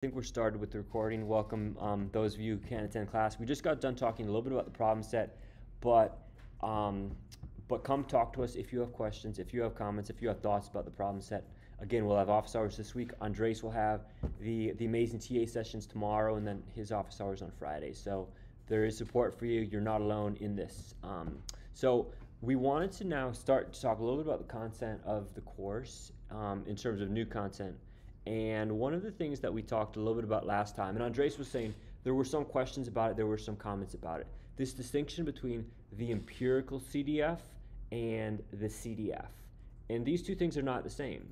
think we're started with the recording. Welcome those of you who can't attend class. We just got done talking a little bit about the problem set, but come talk to us if you have questions, if you have comments, if you have thoughts about the problem set. Again, we'll have office hours this week. Andres will have the amazing TA sessions tomorrow, and then his office hours on Friday. So there is support for you. You're not alone in this. So we wanted to now start to talk a little bit about the content of the course in terms of new content. And one of the things that we talked a little bit about last time, and Andres was saying there were some questions about it, there were some comments about it. This distinction between the empirical CDF and the CDF. And these two things are not the same.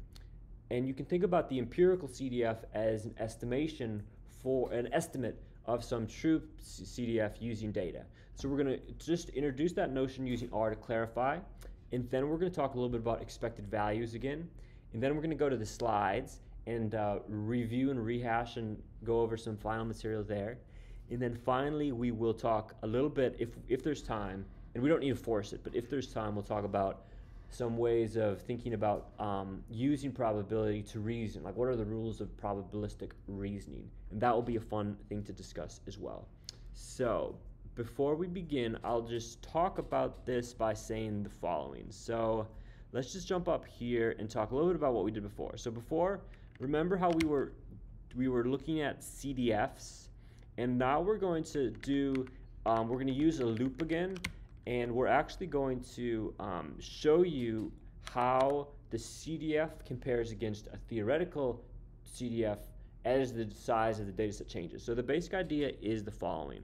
And you can think about the empirical CDF as an estimation for an estimate of some true CDF using data. So we're going to just introduce that notion using R to clarify. And then we're going to talk a little bit about expected values again. And then we're going to go to the slides and review and rehash and go over some final material there. And then finally, we will talk a little bit, if there's time, and we don't need to force it, but if there's time, we'll talk about some ways of thinking about using probability to reason, like what are the rules of probabilistic reasoning? And that will be a fun thing to discuss as well. So before we begin, I'll just talk about this by saying the following. So let's just jump up here and talk a little bit about what we did before. So before, remember how we were looking at CDFs, and now we're going to do, we're going to use a loop again, and we're actually going to show you how the CDF compares against a theoretical CDF as the size of the data set changes. So the basic idea is the following.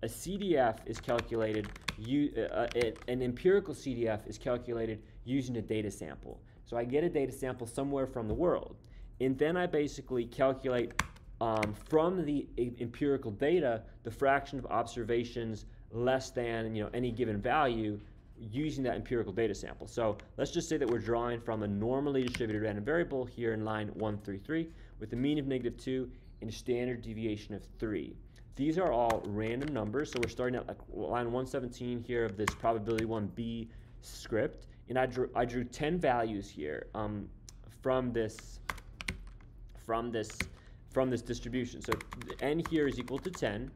A CDF is calculated, an empirical CDF is calculated using a data sample. So I get a data sample somewhere from the world. And then I basically calculate from the empirical data the fraction of observations less than any given value using that empirical data sample. So let's just say that we're drawing from a normally distributed random variable here in line 133 with a mean of -2 and a standard deviation of 3. These are all random numbers, so we're starting at like line 117 here of this probability 1b script, and I drew 10 values here from this distribution. So n here is equal to 10,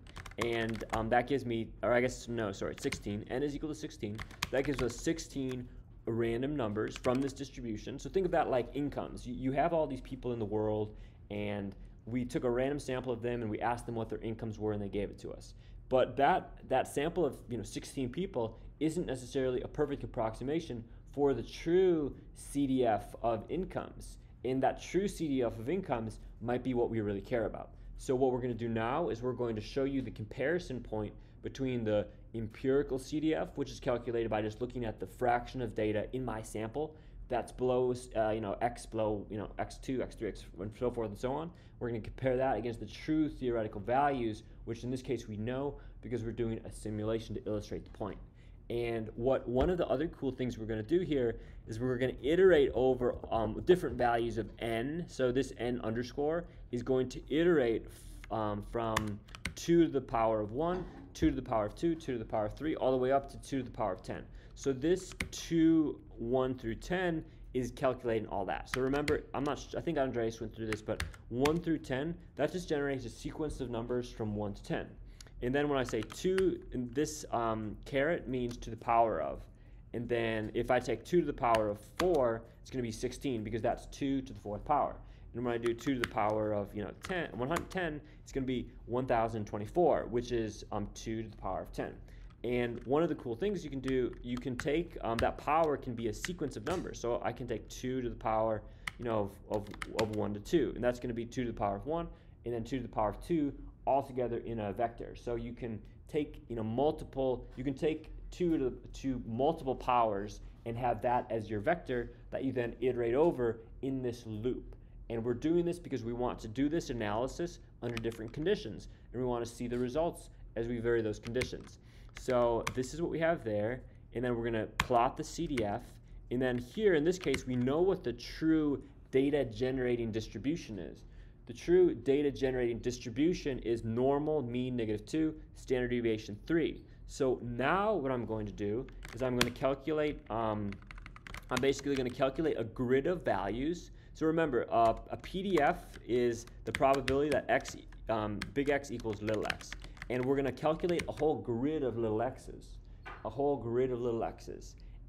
and that gives me, or I guess, no, sorry, 16. N is equal to 16. That gives us 16 random numbers from this distribution. So think of that like incomes. You have all these people in the world, and we took a random sample of them, and we asked them what their incomes were, and they gave it to us. But that sample of 16 people isn't necessarily a perfect approximation for the true CDF of incomes. And that true CDF of incomes might be what we really care about. So what we're going to do now is we're going to show you the comparison point between the empirical CDF, which is calculated by just looking at the fraction of data in my sample that's below, x below, x2, x3, x, and so forth and so on. We're going to compare that against the true theoretical values, which in this case we know because we're doing a simulation to illustrate the point. And one of the other cool things we're going to do here is we're going to iterate over different values of n. So this n underscore is going to iterate from 2 to the power of 1, 2 to the power of 2, 2 to the power of 3, all the way up to 2 to the power of 10. So this 2, 1 through 10 is calculating all that. So remember, I think Andres went through this, but 1 through 10, that just generates a sequence of numbers from 1 to 10. And then when I say 2, this caret means to the power of. And then if I take 2 to the power of 4, it's going to be 16 because that's 2 to the 4th power. And when I do 2 to the power of 110, it's going to be 1024, which is 2 to the power of 10. And one of the cool things you can do, you can take that power can be a sequence of numbers. So I can take 2 to the power of 1 to 2, and that's going to be 2 to the power of 1, and then 2 to the power of 2 all together in a vector. So you can take you can take 2 to multiple powers and have that as your vector that you then iterate over in this loop. And we're doing this because we want to do this analysis under different conditions, and we want to see the results as we vary those conditions. So this is what we have there, and then we're going to plot the CDF, and then here in this case we know what the true data generating distribution is. The true data generating distribution is normal, mean, -2, standard deviation 3. So now what I'm going to do is I'm going to calculate, I'm basically going to calculate a grid of values. So remember, a PDF is the probability that big X equals little x. And we're going to calculate a whole grid of little x's.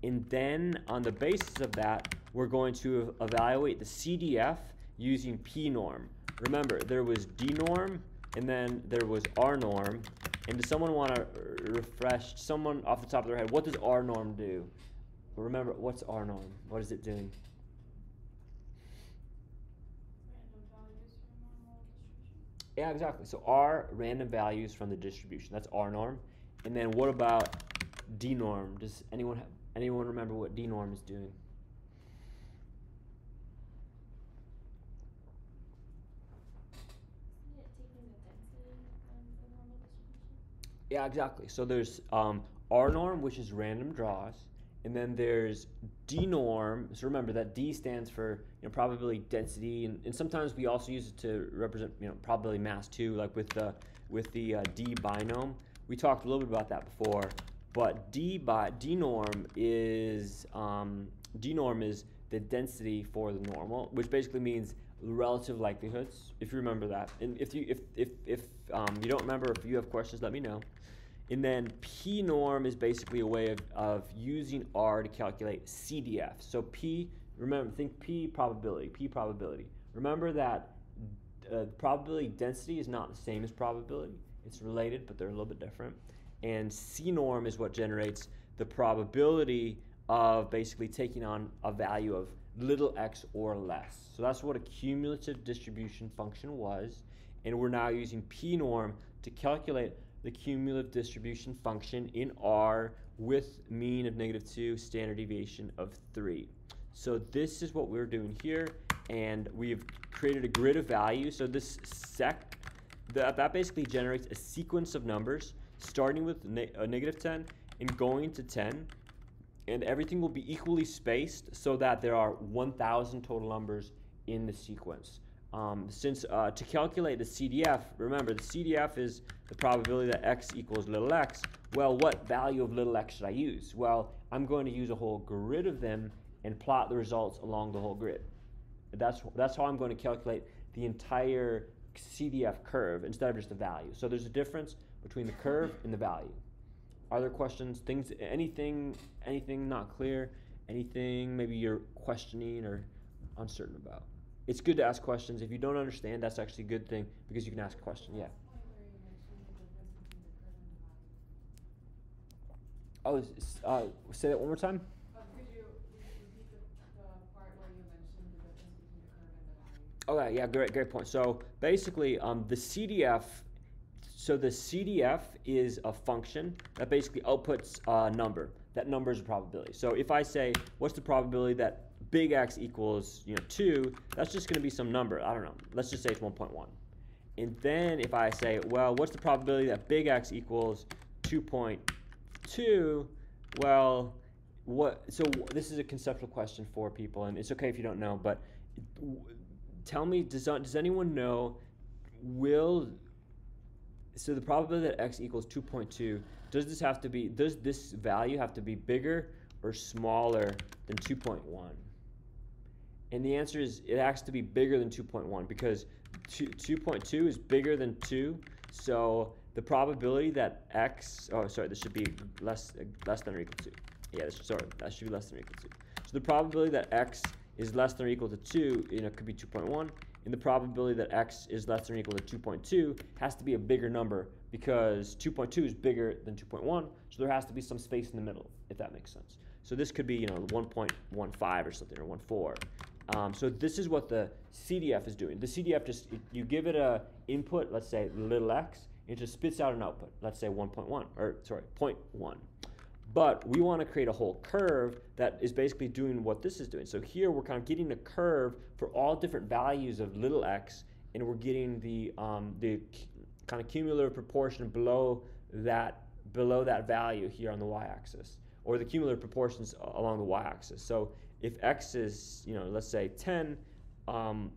And then on the basis of that, we're going to evaluate the CDF using P norm. Remember, there was D norm, and then there was R norm. And does someone want to refresh, someone off the top of their head, what does R norm do? Remember, what's R norm? What is it doing? Random values from normal distribution. Yeah, exactly. So R, random values from the distribution. That's R norm. And then what about D norm? Does anyone remember what D norm is doing? Isn't it taking the density from the normal distribution? Yeah, exactly. So there's R norm, which is random draws, and then there's D norm. So remember that D stands for probability density, and sometimes we also use it to represent probability mass too, like with the D binom. We talked a little bit about that before, but D norm is the density for the normal, which basically means relative likelihoods. If you remember that, and if you don't remember, if you have questions, let me know. And then P norm is basically a way of using R to calculate CDF. So P, remember, think P probability. Remember that probability density is not the same as probability. It's related, but they're a little bit different. And C norm is what generates the probability of basically taking on a value of little x or less. So that's what a cumulative distribution function was. And we're now using P norm to calculate the cumulative distribution function in R with mean of -2, standard deviation of 3. So this is what we're doing here, and we've created a grid of values. So this Sept, that basically generates a sequence of numbers starting with a -10 and going to 10, and everything will be equally spaced so that there are 1,000 total numbers in the sequence. To calculate the CDF, remember the CDF is the probability that x equals little x. Well, what value of little x should I use? Well, I'm going to use a whole grid of them and plot the results along the whole grid. That's how I'm going to calculate the entire CDF curve instead of just the value. So there's a difference between the curve and the value. Are there questions? Anything not clear? Anything maybe you're questioning or uncertain about? It's good to ask questions. If you don't understand, that's actually a good thing because you can ask a question. Yeah. Oh, say that one more time. Could you repeat the part where you mentioned the difference between the curve and the value? Okay, yeah, great point. So basically, the CDF. So the CDF is a function that basically outputs a number. That number is a probability. So if I say, what's the probability that big X equals 2, that's just going to be some number. I don't know. Let's just say it's 1.1. And then if I say, well, what's the probability that big X equals 2.2? Well, so this is a conceptual question for people, and it's okay if you don't know, but tell me, does anyone know, so the probability that X equals 2.2, does this value have to be bigger or smaller than 2.1? And the answer is it has to be bigger than 2.1 because 2.2 is bigger than 2. So the probability that this should be less than or equal to. Yeah, that should be less than or equal to. So the probability that X is less than or equal to 2, could be 2.1. And the probability that X is less than or equal to 2.2 has to be a bigger number because 2.2 is bigger than 2.1. So there has to be some space in the middle, if that makes sense. So this could be 1.15 or something, or 1.4. So this is what the CDF is doing. The CDF you give it a input, let's say little x, and it just spits out an output, let's say 0.1. But we want to create a whole curve that is basically doing what this is doing. So here we're kind of getting a curve for all different values of little x, and we're getting the kind of cumulative proportion below that value here on the y-axis, or the cumulative proportions along the y-axis. So if x is, let's say 10, all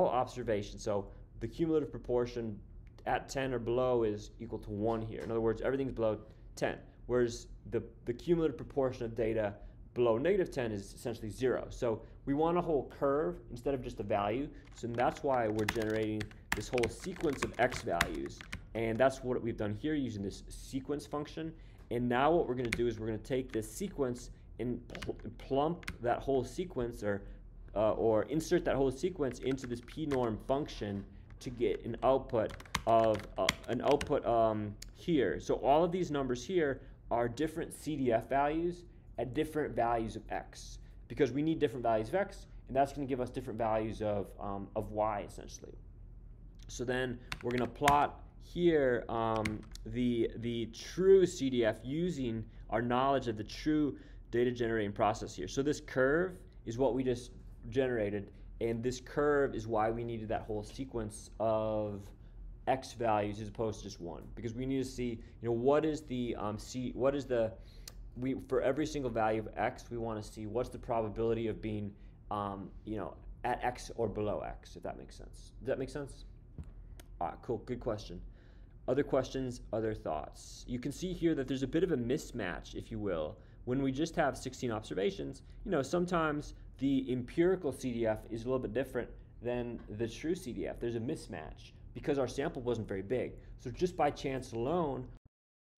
observations, so the cumulative proportion at 10 or below is equal to 1 here. In other words, everything's below 10. Whereas the cumulative proportion of data below -10 is essentially 0. So we want a whole curve instead of just a value. So that's why we're generating this whole sequence of x values. And that's what we've done here using this sequence function. And now what we're going to do is we're going to take this sequence and plump that whole sequence or insert that whole sequence into this p-norm function to get an output of here. So all of these numbers here are different CDF values at different values of x, because we need different values of x, and that's going to give us different values of y essentially. So then we're going to plot here the true CDF using our knowledge of the true data generating process here. So this curve is what we just generated, and this curve is why we needed that whole sequence of x values as opposed to just one, because we need to see, what is the for every single value of x, we want to see what's the probability of being at x or below x, if that makes sense. Does that make sense? All right, cool, good question. Other questions, other thoughts? You can see here that there's a bit of a mismatch, if you will. When we just have 16 observations, sometimes the empirical CDF is a little bit different than the true CDF. There's a mismatch because our sample wasn't very big. So just by chance alone,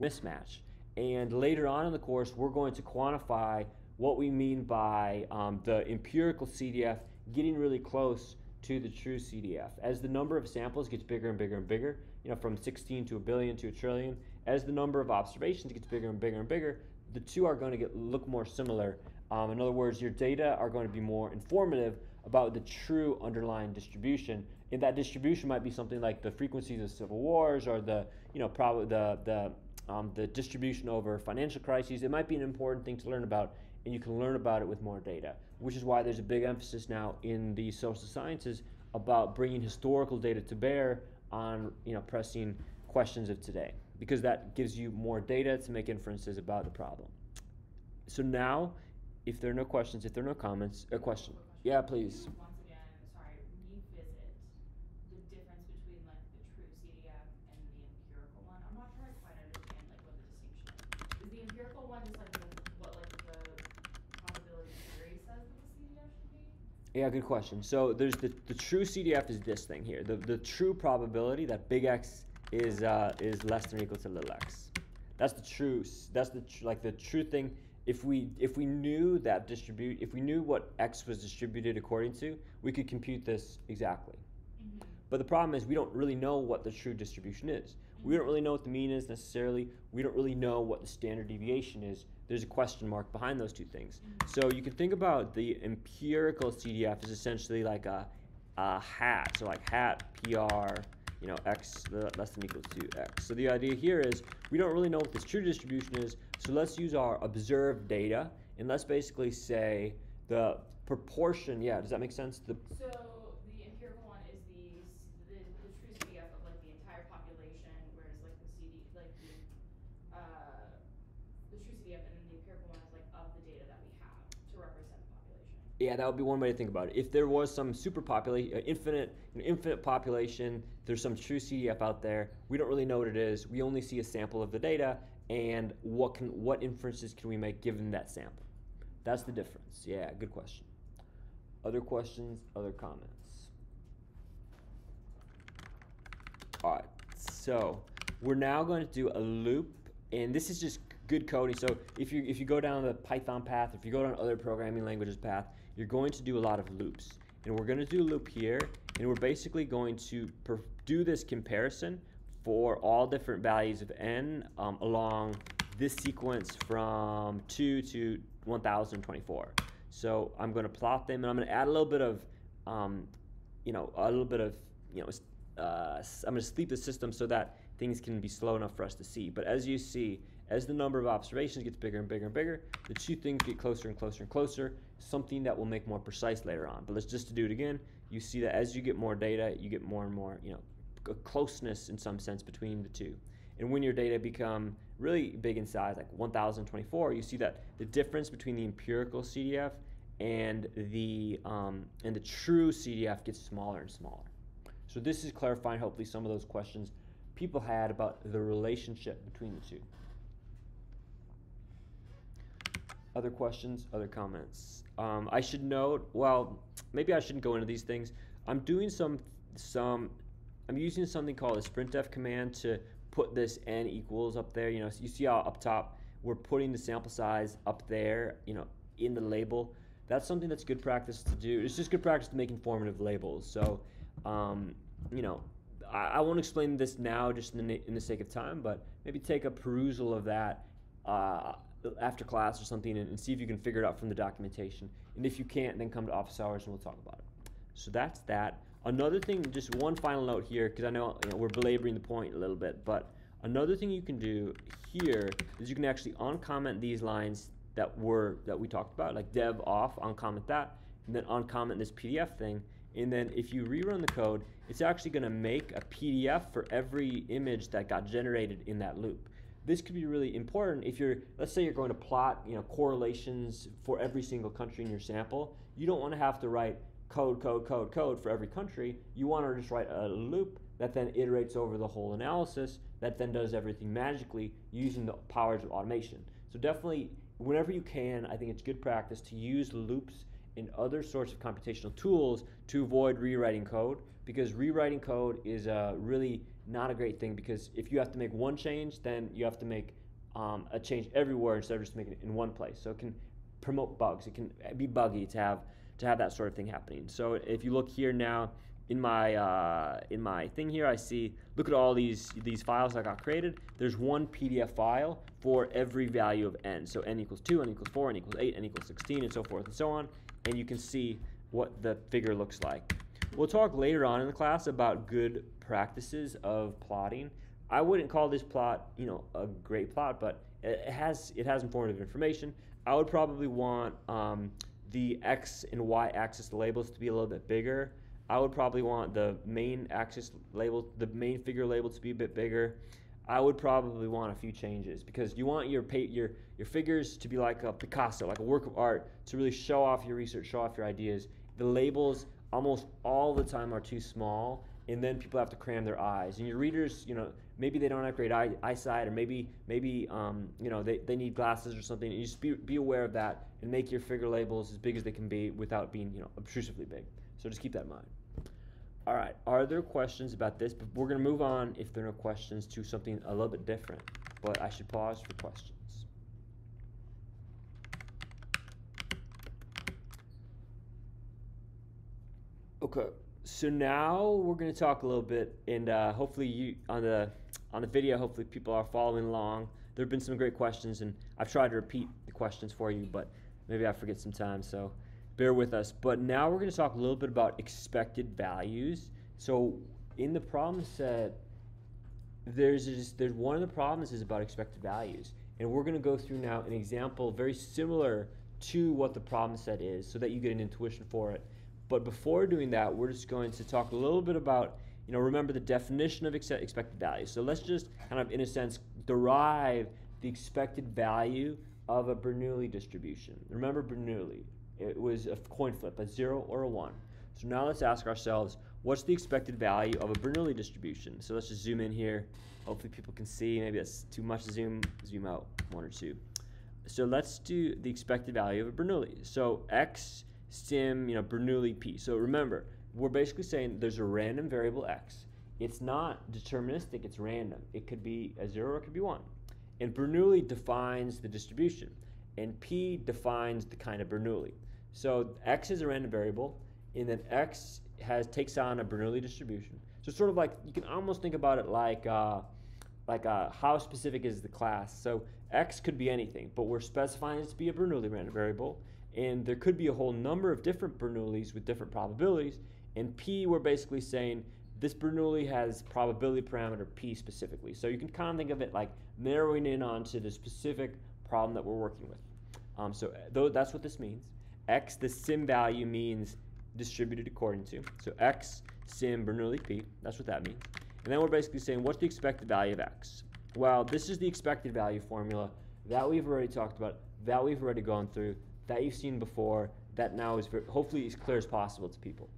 mismatch. And later on in the course, we're going to quantify what we mean by the empirical CDF getting really close to the true CDF. As the number of samples gets bigger and bigger and bigger, from 16 to a billion to a trillion, as the number of observations gets bigger and bigger and bigger, the two are going to look more similar. In other words, your data are going to be more informative about the true underlying distribution. And that distribution might be something like the frequencies of civil wars, or the distribution over financial crises. It might be an important thing to learn about, and you can learn about it with more data, which is why there's a big emphasis now in the social sciences about bringing historical data to bear on pressing questions of today, because that gives you more data to make inferences about the problem. So now, if there are no questions, if there are no comments, a question. Yeah, please. Once again, revisit the difference between the true CDF and the empirical one. I'm not sure I quite understand what the distinction is. Is the empirical one just what the probability theory says that the CDF should be? Yeah, good question. So there's the true CDF is this thing here. The true probability that big X is less than or equal to little x. That's the true. That's the true thing. If we knew that if we knew what x was distributed according to, we could compute this exactly. Mm-hmm. But the problem is we don't really know what the true distribution is. Mm-hmm. We don't really know what the mean is necessarily. We don't really know what the standard deviation is. There's a question mark behind those two things. Mm-hmm. So you can think about the empirical CDF as essentially like a hat. So like hat PR, x less than or equal to x. So the idea here is we don't really know what this true distribution is, so let's use our observed data, and let's basically say the proportion, does that make sense? So the empirical one is the true CDF of the entire population, whereas the true CDF and then the empirical one is of the data that we have to represent the population. Yeah, that would be one way to think about it. If there was some superpopulation, infinite population, there's some true CDF out there. We don't really know what it is. We only see a sample of the data, and what inferences can we make given that sample? That's the difference. Yeah, good question. Other questions? Other comments? All right. So we're now going to do a loop, and this is just good coding. So if you go down the Python path, if you go down other programming languages path, you're going to do a lot of loops. And we're going to do a loop here, and we're basically going to do this comparison for all different values of n along this sequence from 2 to 1024. So I'm going to plot them, and I'm going to add a little bit of, I'm going to sleep the system so that things can be slow enough for us to see. But as you see, as the number of observations gets bigger and bigger and bigger, the two things get closer and closer and closer, something that will make more precise later on. But let's just do it again. You see that as you get more data, you get more and more, a closeness in some sense between the two. And when your data become really big in size, like 1024, you see that the difference between the empirical CDF and the true CDF gets smaller and smaller. So this is clarifying hopefully some of those questions people had about the relationship between the two. Other questions, other comments? I should note, well, maybe I shouldn't go into these things. I'm doing I'm using something called a sprintf command to put this n equals up there. You know, so you see how up top we're putting the sample size up there, you know, in the label. That's something that's good practice to do. It's just good practice to make informative labels. So, you know, I won't explain this now just in the sake of time, but maybe take a perusal of that after class or something and see if you can figure it out from the documentation. And if you can't, then come to office hours and we'll talk about it. So that's that. Another thing, just one final note here, because I know, you know we're belaboring the point a little bit, but another thing you can do here is you can actually uncomment these lines that we talked about, like dev off, uncomment that, and then uncomment this PDF thing. And then if you rerun the code, it's actually going to make a PDF for every image that got generated in that loop. This could be really important if you're, let's say you're going to plot, you know, correlations for every single country in your sample. You don't want to have to write code for every country. You want to just write a loop that then iterates over the whole analysis, that then does everything magically using the powers of automation. So definitely, whenever you can, I think it's good practice to use loops and other sorts of computational tools to avoid rewriting code, because rewriting code is really not a great thing, because if you have to make one change, then you have to make a change everywhere instead of just making it in one place. So it can promote bugs. It can be buggy to have that sort of thing happening. So if you look here now in my thing here, I see, look at all these files that got created. There's one PDF file for every value of n. So n equals 2, n equals 4, n equals 8, n equals 16, and so forth and so on. And you can see what the figure looks like. We'll talk later on in the class about good practices of plotting. I wouldn't call this plot, you know, a great plot, but it has informative information. I would probably want the x and y axis labels to be a little bit bigger. I would probably want the main axis label, the main figure label to be a bit bigger. I would probably want a few changes, because you want your figures to be like a Picasso, like a work of art, to really show off your research, show off your ideas. The labels almost all the time are too small, and then people have to cram their eyes. And your readers, you know, maybe they don't have great eyesight, or maybe you know, they need glasses or something. And you just be aware of that and make your figure labels as big as they can be without being, you know, obtrusively big. So just keep that in mind. All right, are there questions about this? But we're going to move on, if there are no questions, to something a little bit different. But I should pause for questions. Okay, so now we're going to talk a little bit, and hopefully you on the video, hopefully people are following along. There have been some great questions, and I've tried to repeat the questions for you, but maybe I forget sometimes, so bear with us. But now we're going to talk a little bit about expected values. So in the problem set, there's one of the problems is about expected values, and we're going to go through now an example very similar to what the problem set is, so that you get an intuition for it. But before doing that, we're just going to talk a little bit about, you know, remember the definition of expected value. So let's just kind of, in a sense, derive the expected value of a Bernoulli distribution. Remember Bernoulli, it was a coin flip, a 0 or a 1. So now let's ask ourselves, what's the expected value of a Bernoulli distribution? So let's just zoom in here. Hopefully people can see. Maybe that's too much to zoom out 1 or 2. So let's do the expected value of a Bernoulli. So x sim, you know, Bernoulli p. So remember, we're basically saying there's a random variable x. It's not deterministic, it's random. It could be a 0 or it could be 1. And Bernoulli defines the distribution, and p defines the kind of Bernoulli. So x is a random variable, and then x takes on a Bernoulli distribution. So sort of like, you can almost think about it like how specific is the class. So x could be anything, but we're specifying it to be a Bernoulli random variable. And there could be a whole number of different Bernoullis with different probabilities. And p, we're basically saying this Bernoulli has probability parameter p specifically. So you can kind of think of it like narrowing in onto the specific problem that we're working with. So that's what this means. X, the sim value, means distributed according to. So x sim Bernoulli p, that's what that means. And then we're basically saying, what's the expected value of x? Well, this is the expected value formula that we've already talked about, that we've already gone through, that you've seen before, that now is hopefully as clear as possible to people.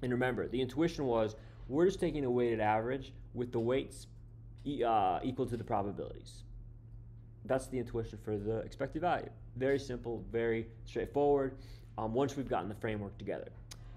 And remember, the intuition was, we're just taking a weighted average with the weights equal to the probabilities. That's the intuition for the expected value. Very simple, very straightforward, once we've gotten the framework together.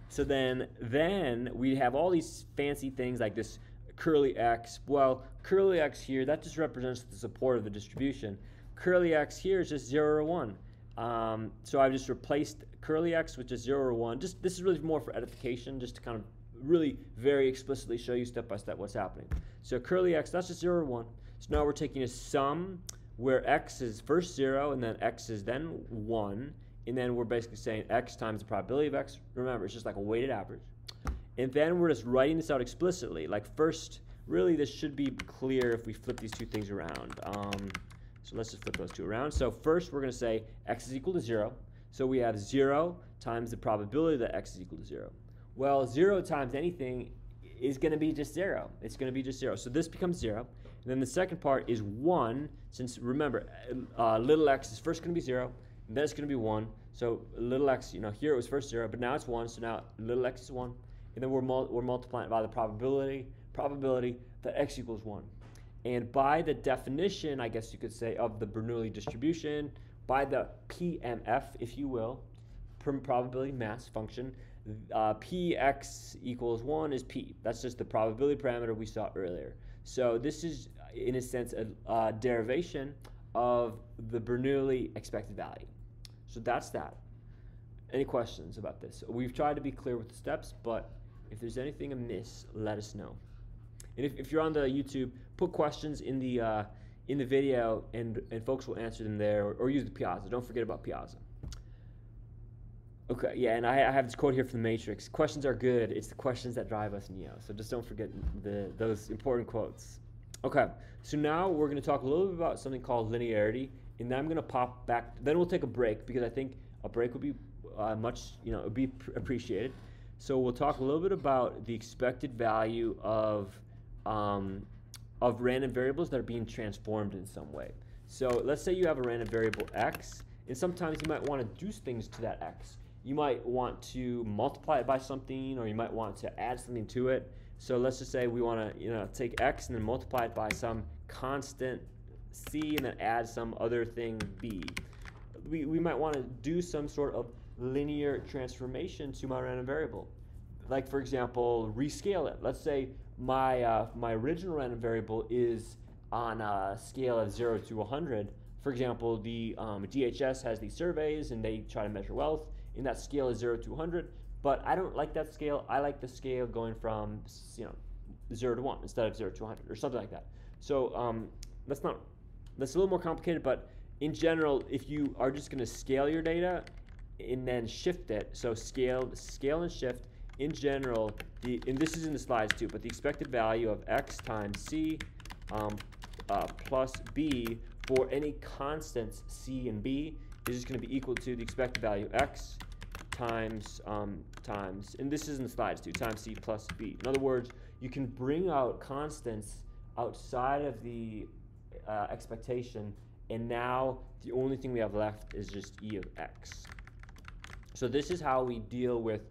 So then we have all these fancy things like this curly x. Well, curly x here, that just represents the support of the distribution. Curly x here is just 0 or 1. So I've just replaced curly x with just 0 or 1. This is really more for edification, just to kind of really very explicitly show you step by step what's happening. So curly x, that's just 0 or 1. So now we're taking a sum where x is first 0 and then x is then 1. And then we're basically saying x times the probability of x. Remember, it's just like a weighted average. And then we're just writing this out explicitly. Like first, really this should be clear if we flip these two things around. So let's just flip those two around. So first we're going to say x is equal to 0. So we have 0 times the probability that x is equal to 0. Well, 0 times anything is going to be just 0. It's going to be just 0. So this becomes 0. And then the second part is 1, since remember, little x is first going to be 0, and then it's going to be 1. So little x, here it was first 0, but now it's 1, so now little x is 1. And then we're multiplying it by the probability that x equals 1. And by the definition, I guess you could say, of the Bernoulli distribution, by the PMF, if you will, probability mass function, px equals 1 is p. That's just the probability parameter we saw earlier. So this is, in a sense, a derivation of the Bernoulli expected value. So that's that. Any questions about this? We've tried to be clear with the steps, but if there's anything amiss, let us know. And if you're on the YouTube, put questions in the video, and folks will answer them there, or use the Piazza. Don't forget about Piazza. Okay, yeah, and I have this quote here from the Matrix. Questions are good. It's the questions that drive us, Neo. So just don't forget those important quotes. Okay, so now we're going to talk a little bit about something called linearity, and then I'm going to pop back. Then we'll take a break, because I think a break would be would be appreciated. So we'll talk a little bit about the expected value of random variables that are being transformed in some way. So let's say you have a random variable x, and sometimes you might want to do things to that x. You might want to multiply it by something, or you might want to add something to it. So let's just say we want to take x and then multiply it by some constant c and then add some other thing b. We might want to do some sort of linear transformation to my random variable. Like, for example, rescale it. Let's say my original random variable is on a scale of 0 to 100. For example, the DHS has these surveys, and they try to measure wealth, and that scale is 0 to 100. But I don't like that scale. I like the scale going from 0 to 1 instead of 0 to 100 or something like that. So that's a little more complicated, but in general, if you are just going to scale your data and then shift it, so scale and shift, in general, and this is in the slides too, but the expected value of x times c plus b for any constants c and b is just going to be equal to the expected value of x times, and this is in the slides too, times c plus b. In other words, you can bring out constants outside of the expectation, and now the only thing we have left is just e of x. So this is how we deal with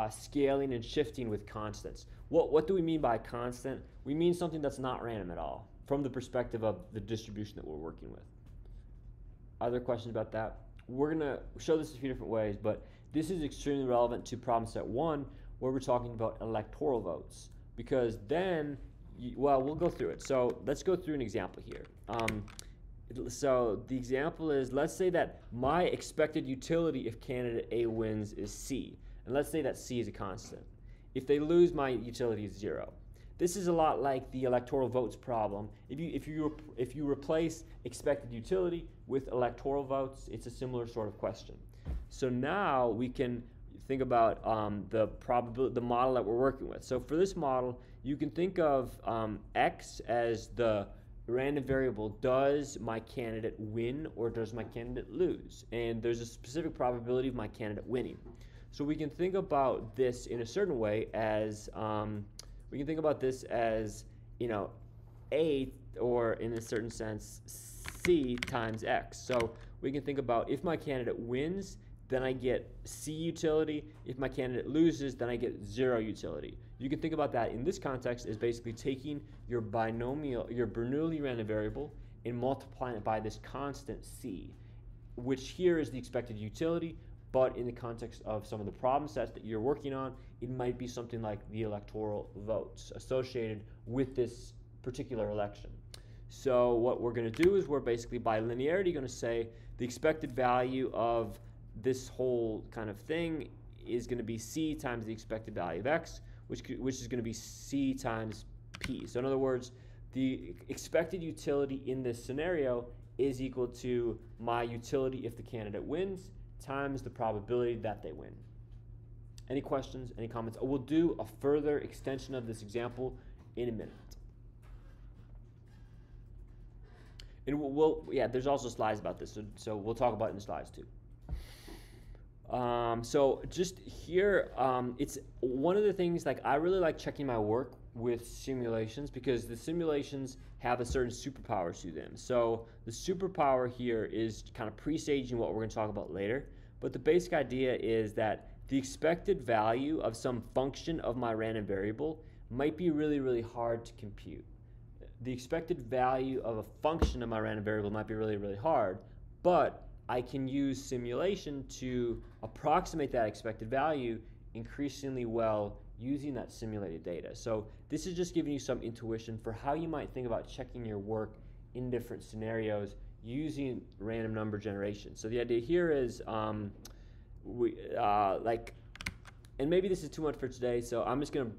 scaling and shifting with constants. What do we mean by constant? We mean something that's not random at all, from the perspective of the distribution that we're working with. Other questions about that? We're going to show this a few different ways, but this is extremely relevant to problem set 1, where we're talking about electoral votes, because then, we'll go through it. So let's go through an example here. So the example is, let's say that my expected utility if candidate A wins is C. And let's say that C is a constant. If they lose, my utility is 0. This is a lot like the electoral votes problem. If you replace expected utility with electoral votes, it's a similar sort of question. So now we can think about the model that we're working with. So for this model, you can think of x as the random variable. Does my candidate win or does my candidate lose? And there's a specific probability of my candidate winning. So we can think about this in a certain way as A, or in a certain sense, C times X. So we can think about, if my candidate wins, then I get C utility. If my candidate loses, then I get 0 utility. You can think about that in this context as basically taking your Bernoulli random variable and multiplying it by this constant c, which here is the expected utility, but in the context of some of the problem sets that you're working on, it might be something like the electoral votes associated with this particular election. So what we're going to do is we're basically by linearity going to say the expected value of this whole kind of thing is going to be c times the expected value of x, which is going to be c times p. So in other words, the expected utility in this scenario is equal to my utility if the candidate wins times the probability that they win. Any questions, any comments? We'll do a further extension of this example in a minute. And yeah, there's also slides about this, so we'll talk about it in the slides too. So just here, it's one of the things, like I really like checking my work with simulations because the simulations have a certain superpower to them. So the superpower here is kind of presaging what we're going to talk about later, but the basic idea is that the expected value of some function of my random variable might be really, really hard to compute. The expected value of a function of my random variable might be really, really hard, but I can use simulation to approximate that expected value increasingly well using that simulated data. So this is just giving you some intuition for how you might think about checking your work in different scenarios using random number generation. So the idea here is, and maybe this is too much for today, so I'm just going to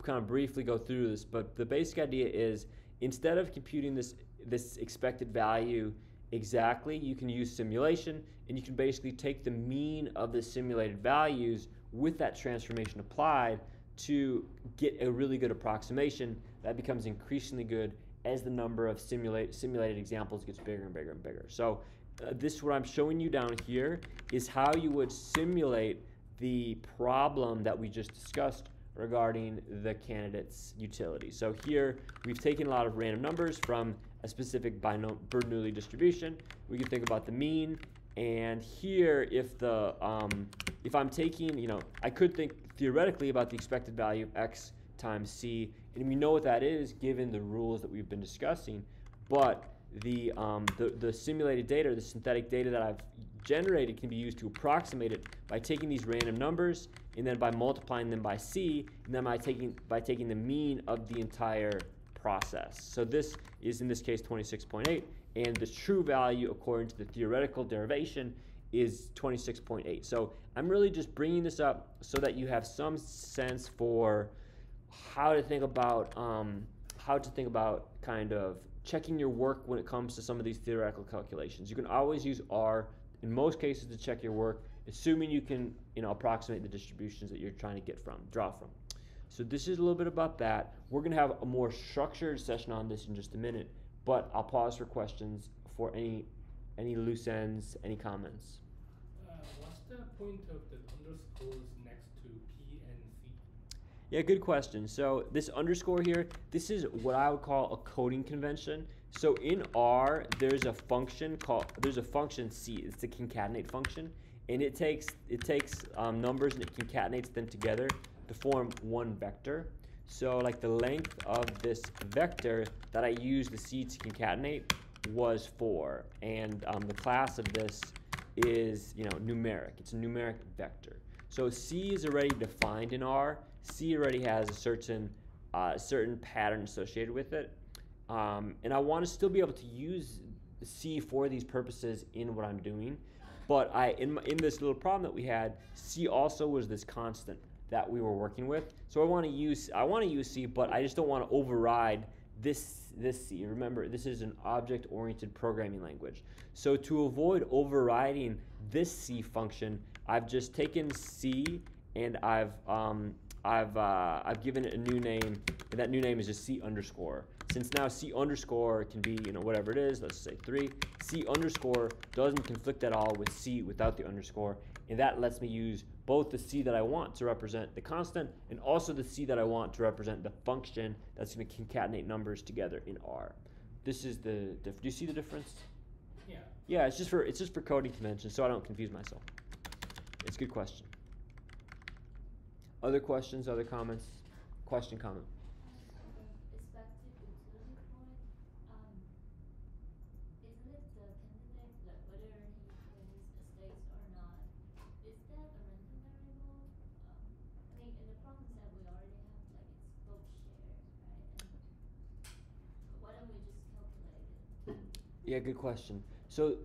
kind of briefly go through this, but the basic idea is instead of computing this expected value exactly, you can use simulation, and you can basically take the mean of the simulated values with that transformation applied to get a really good approximation that becomes increasingly good as the number of simulated examples gets bigger and bigger and bigger. So this, what I'm showing you down here, is how you would simulate the problem that we just discussed regarding the candidate's utility. So here we've taken a lot of random numbers from a specific Bernoulli distribution. We can think about the mean, and here if I'm taking, I could think theoretically about the expected value of x times c, and we know what that is given the rules that we've been discussing, but the simulated data, or the synthetic data that I've generated, can be used to approximate it by taking these random numbers and then by multiplying them by c, and then by taking the mean of the entire process. So this is, in this case, 26.8, and the true value according to the theoretical derivation is 26.8. So I'm really just bringing this up so that you have some sense for how to think about kind of checking your work when it comes to some of these theoretical calculations. You can always use R in most cases to check your work, assuming you can approximate the distributions that you're trying to draw from. So this is a little bit about that. We're going to have a more structured session on this in just a minute, but I'll pause for questions for any loose ends, any comments. What's the point of the underscores next to P and C? Yeah, good question. So this underscore here, this is what I would call a coding convention. So in R, there's a function C. It's the concatenate function, and it takes numbers and it concatenates them together to form one vector. So like the length of this vector that I used the C to concatenate was 4, and the class of this is numeric. It's a numeric vector. So C is already defined in R. C already has a certain pattern associated with it, and I want to still be able to use C for these purposes in what I'm doing. But in this little problem that we had, C also was this constant that we were working with. So I want to use C, but I just don't want to override this C. Remember, this is an object-oriented programming language. So to avoid overriding this C function, I've just taken C and I've given it a new name, and that new name is just C underscore. Since now C underscore can be whatever it is, let's say 3. C underscore doesn't conflict at all with C without the underscore, and that lets me use both the C that I want to represent the constant and also the C that I want to represent the function that's going to concatenate numbers together in R. This is do you see the difference? Yeah. Yeah, it's just for coding convention, so I don't confuse myself. It's a good question. Other questions, other comments? Question, comment? Expected utility point. Yeah, good question. So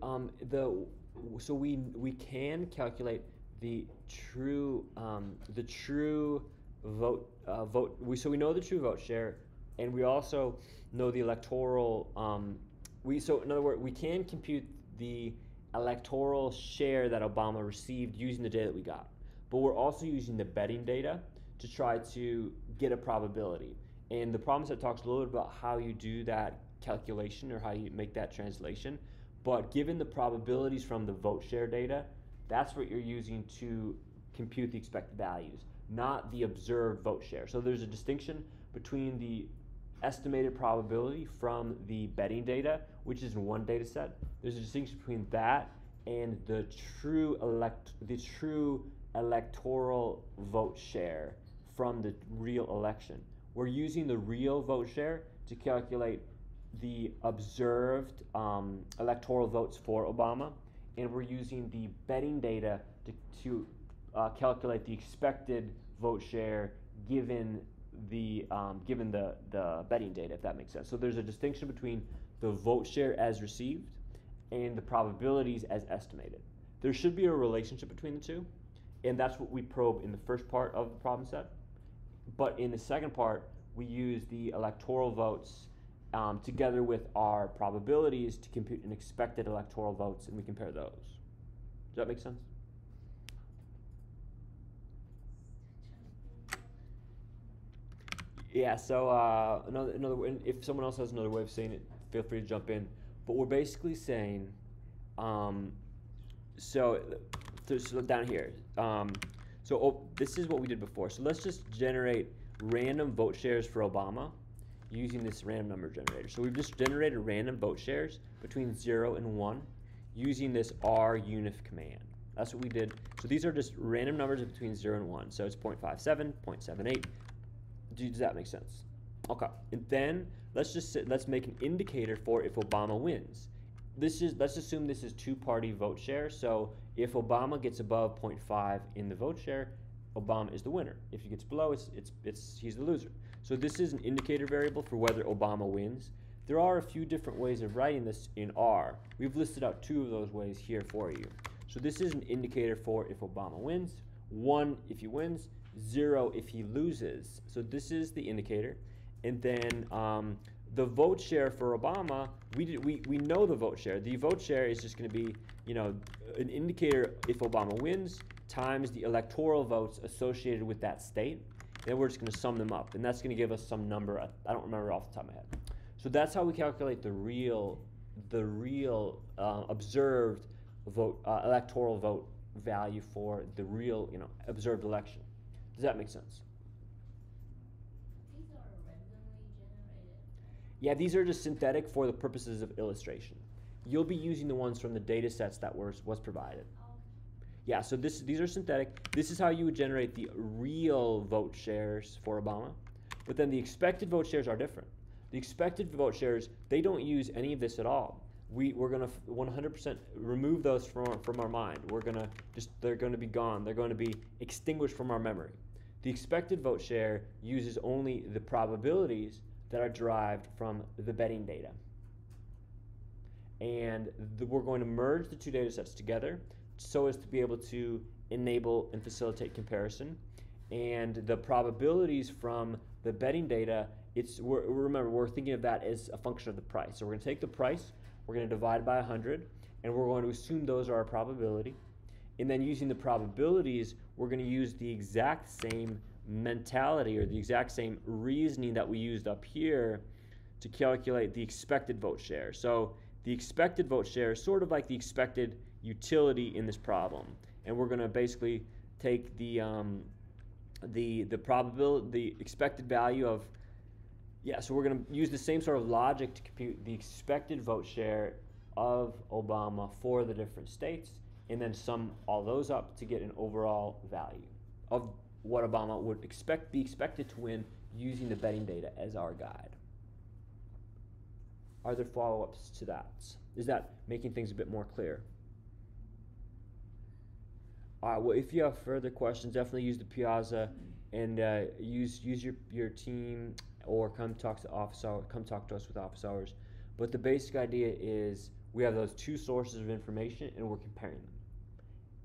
we can calculate the true vote. We know the true vote share, and we also know the electoral. So in other words, we can compute the electoral share that Obama received using the data that we got, but we're also using the betting data to try to get a probability. And the problem set talks a little bit about how you do that calculation or how you make that translation. But given the probabilities from the vote share data, that's what you're using to compute the expected values, not the observed vote share. So there's a distinction between the estimated probability from the betting data, which is in one data set. There's a distinction between that and the true electoral vote share from the real election. We're using the real vote share to calculate the observed electoral votes for Obama, and we're using the betting data to calculate the expected vote share given the betting data, if that makes sense. So there's a distinction between the vote share as received and the probabilities as estimated. There should be a relationship between the two, and that's what we probe in the first part of the problem set. But in the second part, we use the electoral votes together with our probabilities to compute an expected electoral votes, and we compare those. Does that make sense? Yeah, so another way, if someone else has another way of saying it, feel free to jump in. But we're basically saying, so down here, this is what we did before. So let's just generate random vote shares for Obama using this random number generator. So we've just generated random vote shares between 0 and 1 using this runif command. That's what we did. So these are just random numbers between 0 and 1. So it's 0.57, 0.78. Does that make sense? Okay. And then let's make an indicator for if Obama wins. Let's assume this is two-party vote share. So if Obama gets above 0.5 in the vote share, Obama is the winner. If he gets below, he's the loser. So this is an indicator variable for whether Obama wins. There are a few different ways of writing this in R. We've listed out two of those ways here for you. So this is an indicator for if Obama wins, 1 if he wins, 0 if he loses. So this is the indicator. And then the vote share for Obama, we know the vote share. The vote share is just going to be, an indicator if Obama wins times the electoral votes associated with that state. Then we're just going to sum them up, and that's going to give us some number. I don't remember off the top of my head. So that's how we calculate the real observed vote electoral vote value for the real observed election. Does that make sense? These are randomly generated. Yeah, these are just synthetic for the purposes of illustration. You'll be using the ones from the data sets that was provided. Yeah, so these are synthetic. This is how you would generate the real vote shares for Obama. But then the expected vote shares are different. The expected vote shares, they don't use any of this at all. We're going to 100% remove those from our mind. They're going to be gone. They're going to be extinguished from our memory. The expected vote share uses only the probabilities that are derived from the betting data. And we're going to merge the two data sets together so as to be able to enable and facilitate comparison. And the probabilities from the betting data, remember, we're thinking of that as a function of the price. So we're going to take the price, we're going to divide by 100, and we're going to assume those are our probability. And then using the probabilities, we're going to use the exact same mentality or the exact same reasoning that we used up here to calculate the expected vote share. So the expected vote share is sort of like the expected utility in this problem, and we're going to basically take the probability, the expected value of, so we're going to use the same sort of logic to compute the expected vote share of Obama for the different states, and then sum all those up to get an overall value of what Obama would be expected to win using the betting data as our guide. Are there follow-ups to that? Is that making things a bit more clear? All right, well, if you have further questions, definitely use the Piazza and use your team, or come talk to us with office hours. But the basic idea is we have those two sources of information and we're comparing them.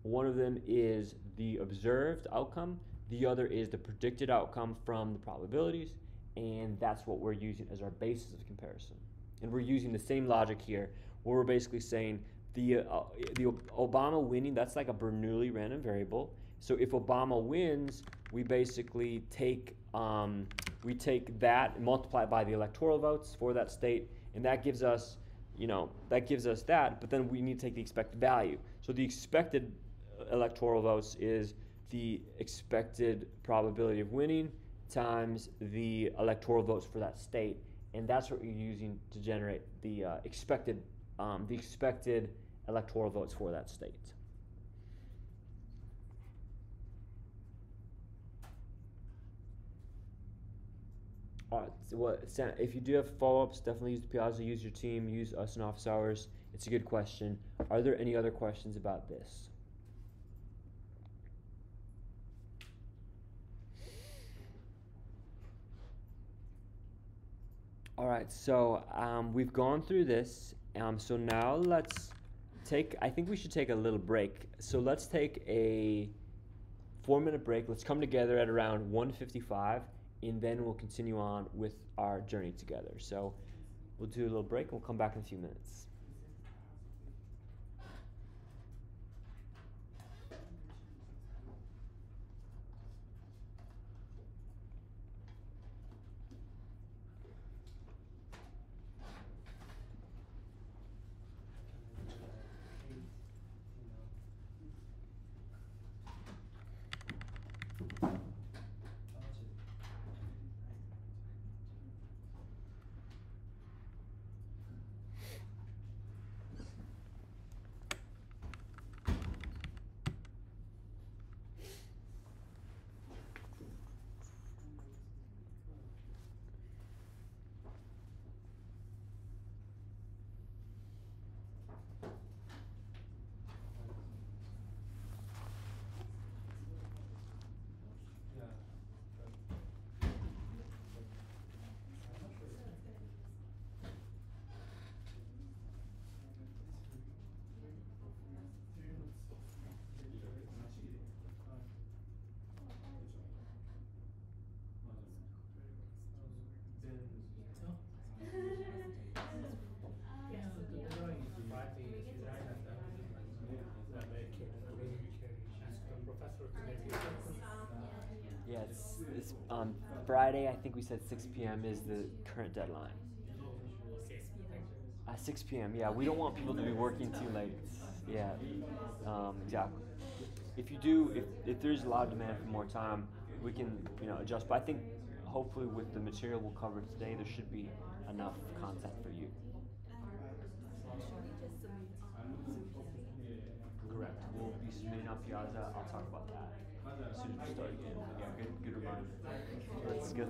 One of them is the observed outcome, the other is the predicted outcome from the probabilities, and that's what we're using as our basis of comparison. And we're using the same logic here, where we're basically saying the Obama winning, that's like a Bernoulli random variable. So if Obama wins, we basically take that and multiply it by the electoral votes for that state, and that gives us, that, but then we need to take the expected value. So the expected electoral votes is the expected probability of winning times the electoral votes for that state, and that's what you're using to generate the expected electoral votes for that state. All right, if you do have follow-ups, definitely use the Piazza, use your team, use us in office hours. It's a good question. Are there any other questions about this? All right, so we've gone through this. So now I think we should take a little break. So let's take a 4-minute break. Let's come together at around 1:55, and then we'll continue on with our journey together. So we'll do a little break, and we'll come back in a few minutes. Yeah, it's Friday. I think we said 6 p.m. is the current deadline. 6 p.m. Yeah, we don't want people to be working too late. Yeah, exactly. If there's a lot of demand for more time, we can adjust. But I think hopefully with the material we'll cover today, there should be enough content for you. Correct. We'll be submitting on Piazza. I'll talk about that as soon as we start again. Yeah, good reminder. That's good.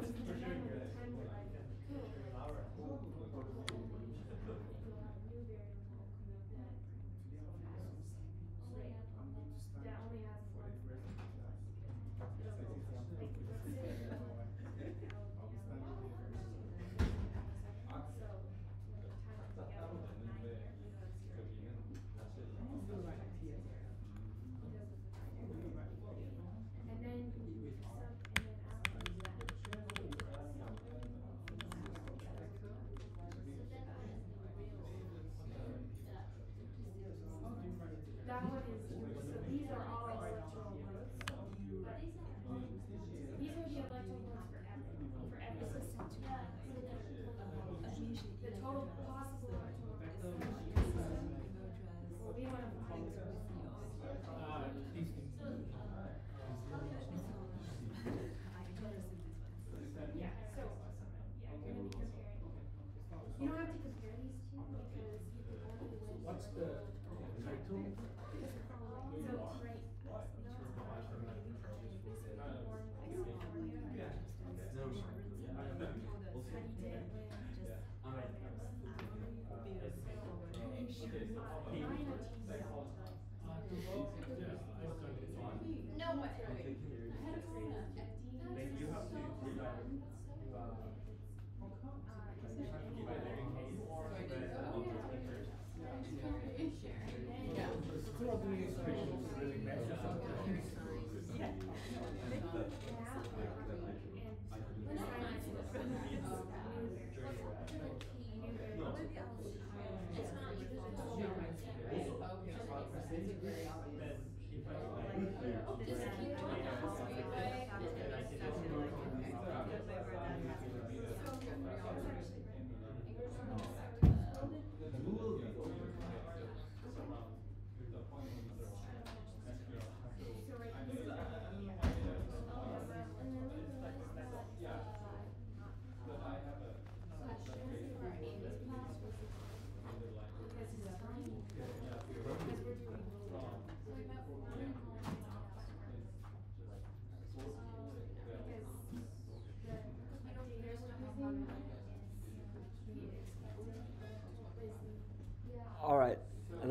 That only has one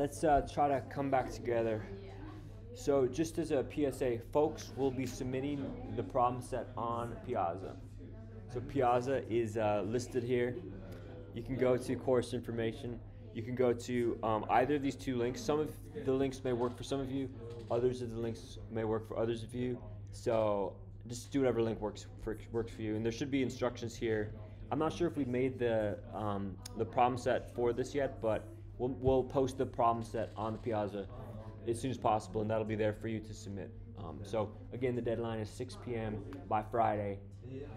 let's try to come back together. So just as a PSA, folks will be submitting the problem set on Piazza. So Piazza is listed here. You can go to course information. You can go to either of these two links. Some of the links may work for some of you. Others of the links may work for others of you. So just do whatever link works for you. And there should be instructions here. I'm not sure if we made the problem set for this yet, but we'll post the problem set on the Piazza as soon as possible, and that'll be there for you to submit. So again, the deadline is 6 p.m. by Friday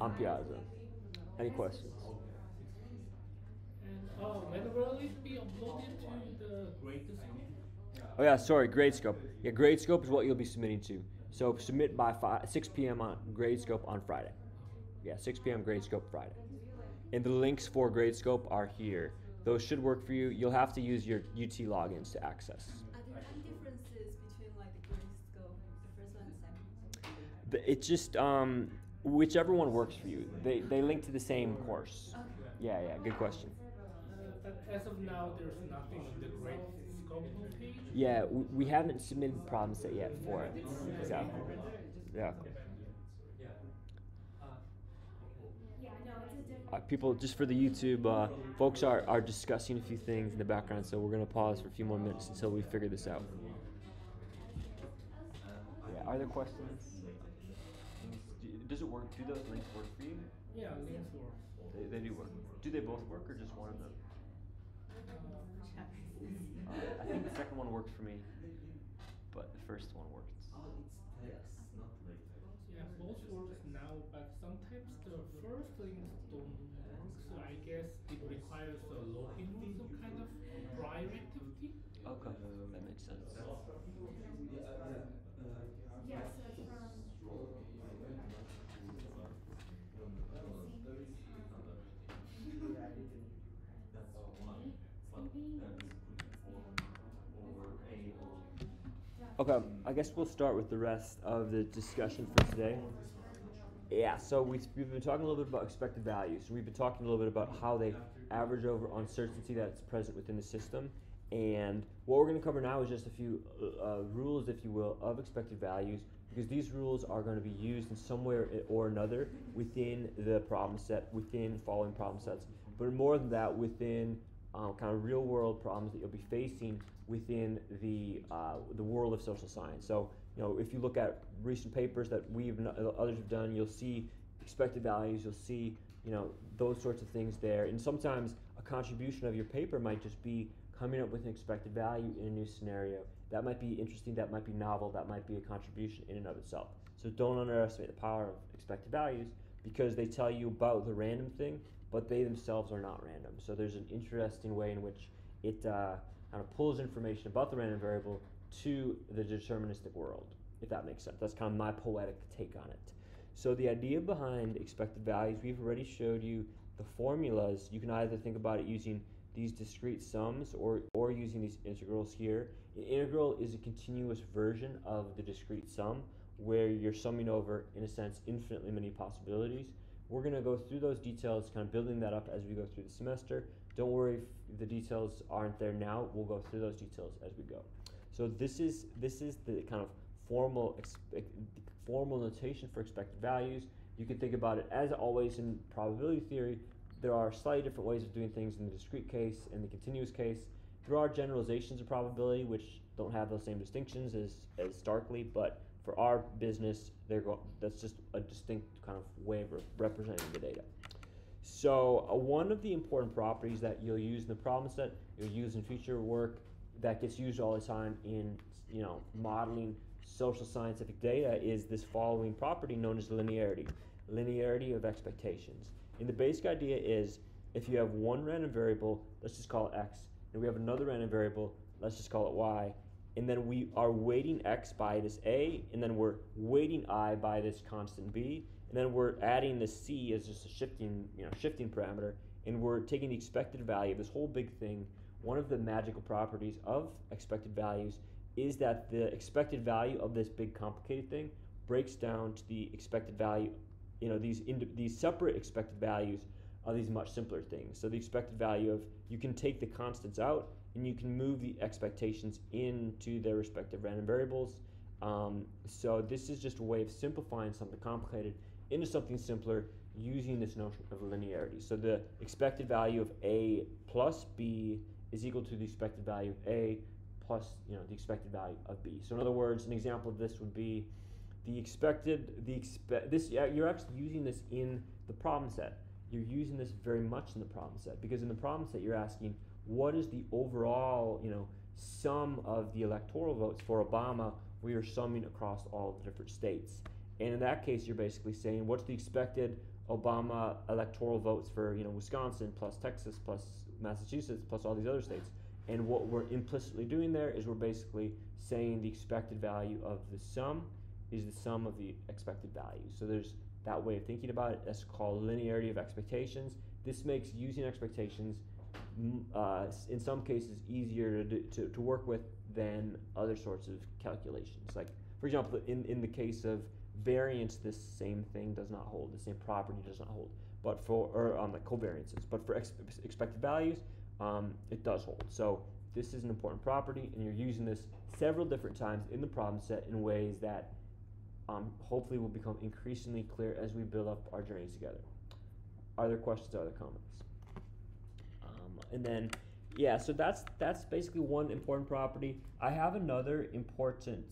on Piazza. Any questions? And when will it be uploaded to the grade scope? Oh yeah, sorry, Gradescope. Yeah, Gradescope is what you'll be submitting to. So submit by 6 p.m. on Gradescope on Friday. Yeah, 6 p.m. Gradescope Friday. And the links for Gradescope are here. Those should work for you. You'll have to use your UT logins to access. Are there any differences between like the grade scope, the first one and the second one? It's just whichever one works for you. They link to the same course. Okay. Yeah, good question. But as of now, there's nothing on the grade scope page. Yeah, we haven't submitted the problem set yet for it. Exactly. Yeah. Yeah, no, it's a different. People, just for the YouTube, folks are discussing a few things in the background, so we're going to pause for a few more minutes until we figure this out. Yeah, are there questions? Does it work? Do those links work for you? Yeah, links work. They do work. Do they both work or just one of them? I think the second one works for me, but the first one works. Yeah, both works now, but sometimes the first links don't work, so I guess it requires a login or some kind of prior activity. Okay, that makes sense. Yeah, so it's from. Okay, I guess we'll start with the rest of the discussion for today. Yeah, so we've been talking a little bit about expected values. We've been talking a little bit about how they average over uncertainty that's present within the system. And what we're going to cover now is just a few rules, if you will, of expected values, because these rules are going to be used in some way or another within the problem set, within following problem sets. But more than that, within kind of real world problems that you'll be facing within the world of social science. So, if you look at recent papers that others have done, you'll see expected values, you'll see, those sorts of things there. And sometimes a contribution of your paper might just be coming up with an expected value in a new scenario. That might be interesting, that might be novel, that might be a contribution in and of itself. So don't underestimate the power of expected values, because they tell you about the random thing, but they themselves are not random. So there's an interesting way in which it kind of pulls information about the random variable to the deterministic world, if that makes sense. That's kind of my poetic take on it. So the idea behind expected values, we've already showed you the formulas. You can either think about it using these discrete sums or using these integrals here. An integral is a continuous version of the discrete sum, where you're summing over, in a sense, infinitely many possibilities. We're going to go through those details, kind of building that up as we go through the semester. Don't worry if the details aren't there now. We'll go through those details as we go. So this is the kind of formal notation for expected values. You can think about it as always in probability theory. There are slightly different ways of doing things in the discrete case and the continuous case. There are generalizations of probability which don't have those same distinctions as starkly, but for our business, that's just a distinct kind of way of representing the data. So one of the important properties that you'll use in the problem set, you'll use in future work, that gets used all the time in modeling social scientific data, is this following property known as linearity. Linearity of expectations. And the basic idea is, if you have one random variable, let's just call it x, and we have another random variable, let's just call it y, and then we are weighting x by this a, and then we're weighting I by this constant b, and then we're adding this c as just a shifting parameter, and we're taking the expected value of this whole big thing. One of the magical properties of expected values is that the expected value of this big complicated thing breaks down to the expected value, these separate expected values these much simpler things. So the expected value of, you can take the constants out and you can move the expectations into their respective random variables. So this is just a way of simplifying something complicated into something simpler using this notion of linearity. So the expected value of A plus B is equal to the expected value of A plus the expected value of B. So in other words, an example of this would be you're actually using this in the problem set. You're using this very much in the problem set, because in the problem set you're asking, what is the overall sum of the electoral votes for Obama, where you're summing across all the different states. And in that case, you're basically saying, what's the expected Obama electoral votes for Wisconsin plus Texas plus Massachusetts plus all these other states. And what we're implicitly doing there is we're basically saying the expected value of the sum is the sum of the expected values. So there's that way of thinking about it. That's called linearity of expectations. This makes using expectations in some cases easier to work with than other sorts of calculations. Like, for example, in the case of variance, this same thing does not hold. The same property does not hold. But for covariances, but for expected values, it does hold. So this is an important property, and you're using this several different times in the problem set in ways that hopefully will become increasingly clear as we build up our journeys together. Are there questions or other comments? And then, yeah, so that's basically one important property. I have another important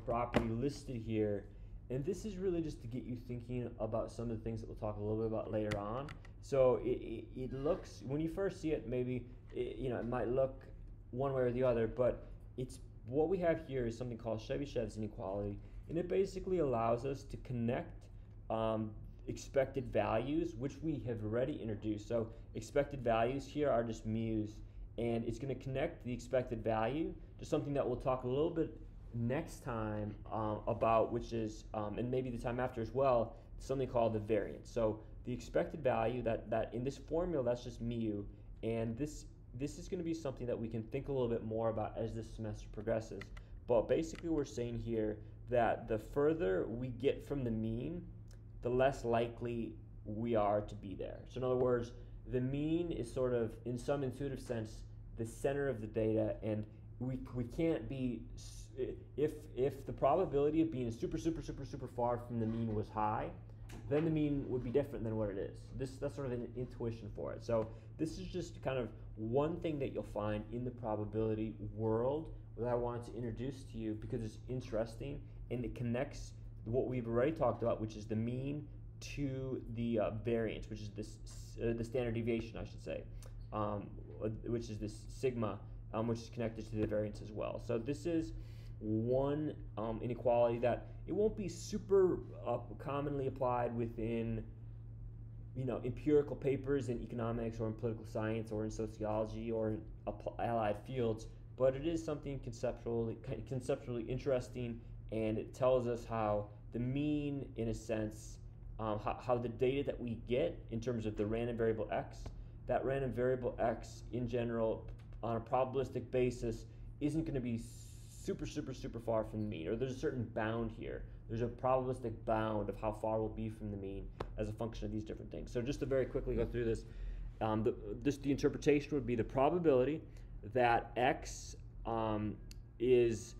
property listed here, and this is really just to get you thinking about some of the things that we'll talk a little bit about later on. So it looks, when you first see it, maybe it might look one way or the other, but it's what we have here is something called Chebyshev's inequality, and it basically allows us to connect expected values, which we have already introduced. So expected values here are just mu's, and it's going to connect the expected value to something that we'll talk a little bit next time about, which is, and maybe the time after as well, something called the variance. So the expected value that in this formula, that's just mu, and this is going to be something that we can think a little bit more about as this semester progresses. But basically we're saying here that the further we get from the mean, the less likely we are to be there. So in other words, the mean is sort of, in some intuitive sense, the center of the data, and we can't be, if the probability of being super far from the mean was high, then the mean would be different than what it is. That's sort of an intuition for it. So this is just kind of one thing that you'll find in the probability world that I wanted to introduce to you because it's interesting and it connects what we've already talked about, which is the mean, to the variance, which is this the standard deviation, I should say, which is this sigma, which is connected to the variance as well. So this is one inequality that it won't be super commonly applied within empirical papers in economics or in political science or in sociology or in allied fields, but it is something conceptually interesting, and it tells us how the mean, in a sense, how the data that we get in terms of the random variable x, that random variable x in general on a probabilistic basis isn't going to be super far from the mean, or there's a certain bound here. There's a probabilistic bound of how far we'll be from the mean as a function of these different things. So just to very quickly go through this, the interpretation would be the probability that x is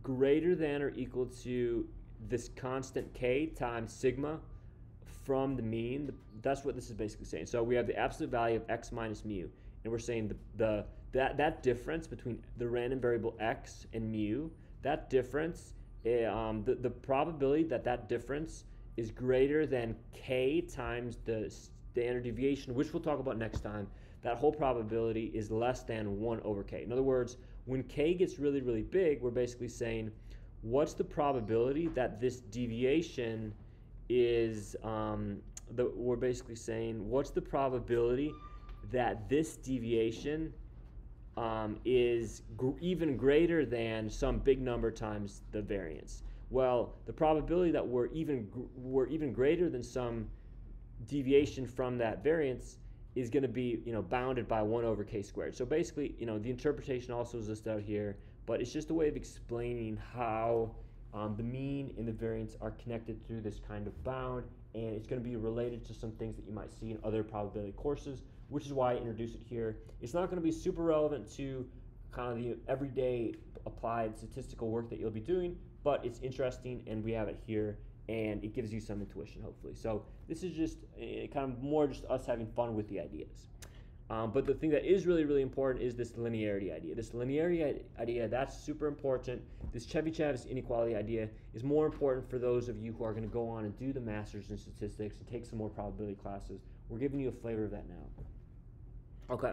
greater than or equal to this constant k times sigma from the mean. That's what this is basically saying. So we have the absolute value of x minus mu, and we're saying that difference between the random variable x and mu, that difference, the probability that difference is greater than k times the standard deviation, which we'll talk about next time. That whole probability is less than 1 over k. In other words, when k gets really big, we're basically saying, what's the probability that this deviation is, we're basically saying, what's the probability that this deviation is even greater than some big number times the variance? Well, the probability that we're even greater than some deviation from that variance is going to be bounded by 1 over k squared. So basically, the interpretation also is listed out here, but it's just a way of explaining how the mean and the variance are connected through this kind of bound, and it's going to be related to some things that you might see in other probability courses, which is why I introduced it here. It's not going to be super relevant to kind of the everyday applied statistical work that you'll be doing, but it's interesting, and we have it here, and it gives you some intuition, hopefully. So this is just kind of more just us having fun with the ideas. But the thing that is really, really important is this linearity idea. This linearity idea, that's super important. This Chebyshev's inequality idea is more important for those of you who are going to go on and do the master's in statistics and take some more probability classes. We're giving you a flavor of that now. Okay,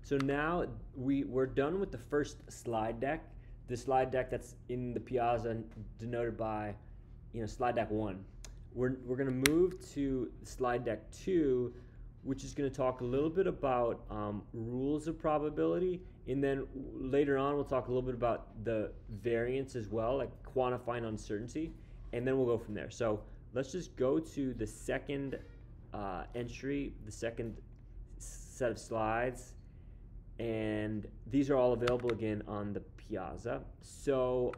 so now we're done with the first slide deck. The slide deck that's in the Piazza denoted by, slide deck 1. We're going to move to slide deck 2, which is going to talk a little bit about rules of probability, and then later on we'll talk a little bit about the variance as well, like quantifying uncertainty, and then we'll go from there. So let's just go to the second entry, the second set of slides, and these are all available again on the Piazza. So